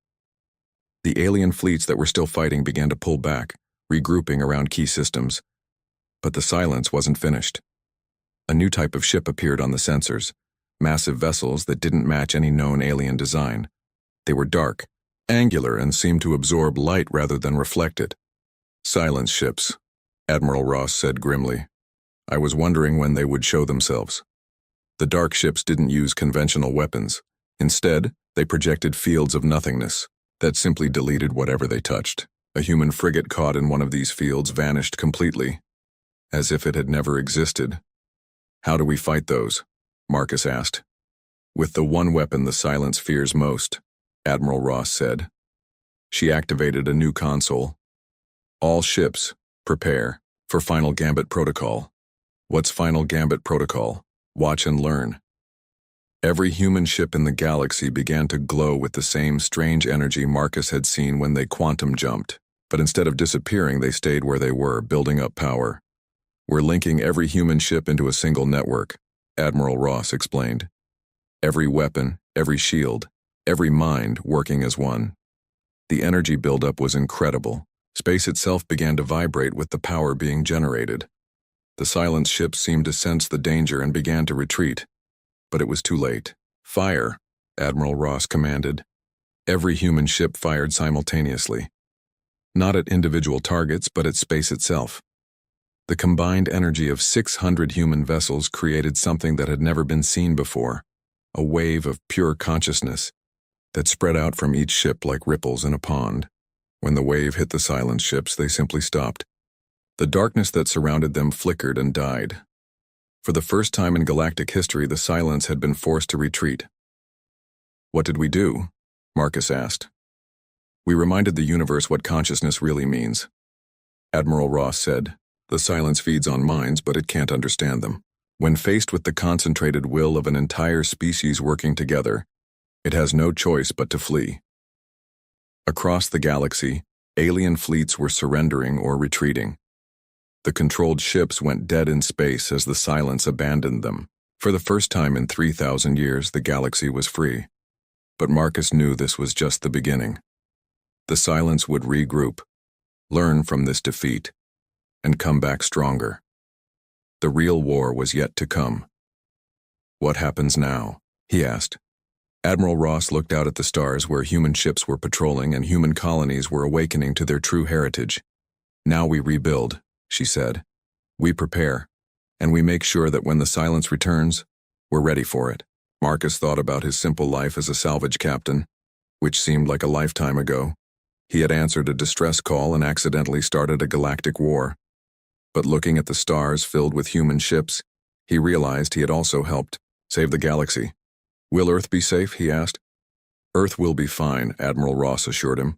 The alien fleets that were still fighting began to pull back, regrouping around key systems. But the silence wasn't finished. A new type of ship appeared on the sensors, massive vessels that didn't match any known alien design. They were dark, angular, and seemed to absorb light rather than reflect it. Silence ships, Admiral Ross said grimly. I was wondering when they would show themselves. The dark ships didn't use conventional weapons. Instead, they projected fields of nothingness that simply deleted whatever they touched. A human frigate caught in one of these fields vanished completely, as if it had never existed. How do we fight those? Marcus asked. With the one weapon the silence fears most, Admiral Ross said. She activated a new console. All ships, prepare for Final Gambit Protocol. What's Final Gambit Protocol? Watch and learn. Every human ship in the galaxy began to glow with the same strange energy Marcus had seen when they quantum jumped. But instead of disappearing, they stayed where they were, building up power. We're linking every human ship into a single network, Admiral Ross explained. Every weapon, every shield, every mind working as one. The energy buildup was incredible. Space itself began to vibrate with the power being generated. The silence ships seemed to sense the danger and began to retreat. But it was too late. Fire, Admiral Ross commanded. Every human ship fired simultaneously. Not at individual targets, but at space itself. The combined energy of 600 human vessels created something that had never been seen before, a wave of pure consciousness that spread out from each ship like ripples in a pond. When the wave hit the silence ships, they simply stopped. The darkness that surrounded them flickered and died. For the first time in galactic history, the silence had been forced to retreat. What did we do? Marcus asked. We reminded the universe what consciousness really means. Admiral Ross said, the silence feeds on minds, but it can't understand them. When faced with the concentrated will of an entire species working together, it has no choice but to flee. Across the galaxy, alien fleets were surrendering or retreating. The controlled ships went dead in space as the silence abandoned them. For the first time in 3,000 years, the galaxy was free. But Marcus knew this was just the beginning. The silence would regroup, learn from this defeat, and come back stronger. The real war was yet to come. What happens now? He asked. Admiral Ross looked out at the stars where human ships were patrolling and human colonies were awakening to their true heritage. Now we rebuild, she said. We prepare, and we make sure that when the silence returns, we're ready for it. Marcus thought about his simple life as a salvage captain, which seemed like a lifetime ago. He had answered a distress call and accidentally started a galactic war. But looking at the stars filled with human ships, he realized he had also helped save the galaxy. Will Earth be safe? He asked. Earth will be fine, Admiral Ross assured him.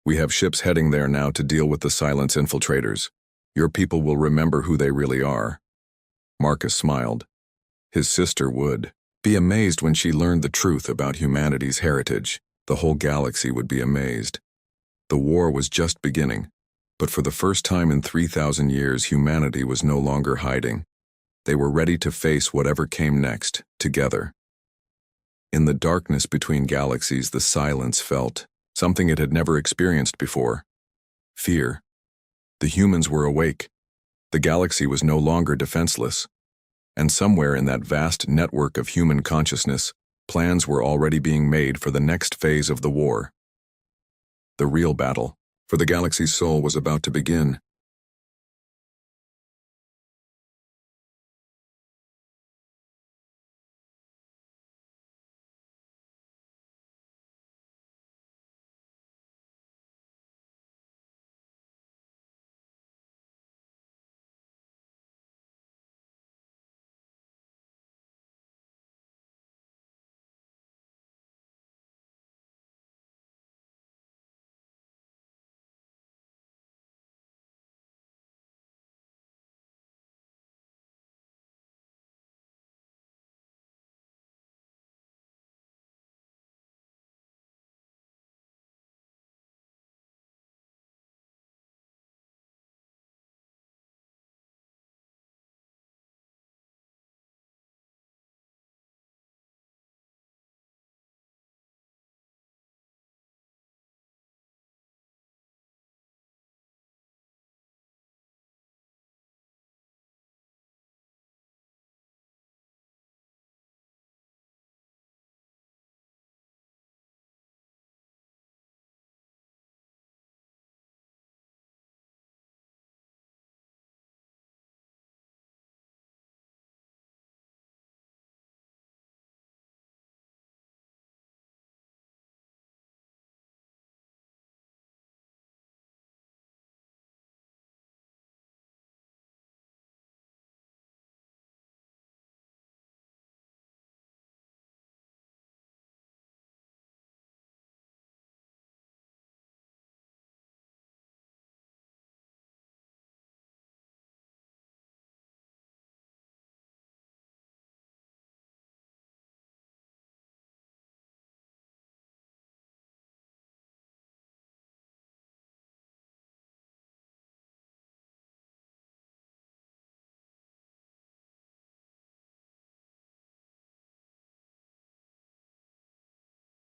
We have ships heading there now to deal with the silence infiltrators. Your people will remember who they really are. Marcus smiled. His sister would be amazed when she learned the truth about humanity's heritage. The whole galaxy would be amazed. The war was just beginning, but for the first time in 3,000 years, humanity was no longer hiding. They were ready to face whatever came next, together. In the darkness between galaxies, the silence felt something it had never experienced before, Fear. The humans were awake. The galaxy was no longer defenseless. And somewhere in that vast network of human consciousness, plans were already being made for the next phase of the war. The real battle for the galaxy's soul was about to begin.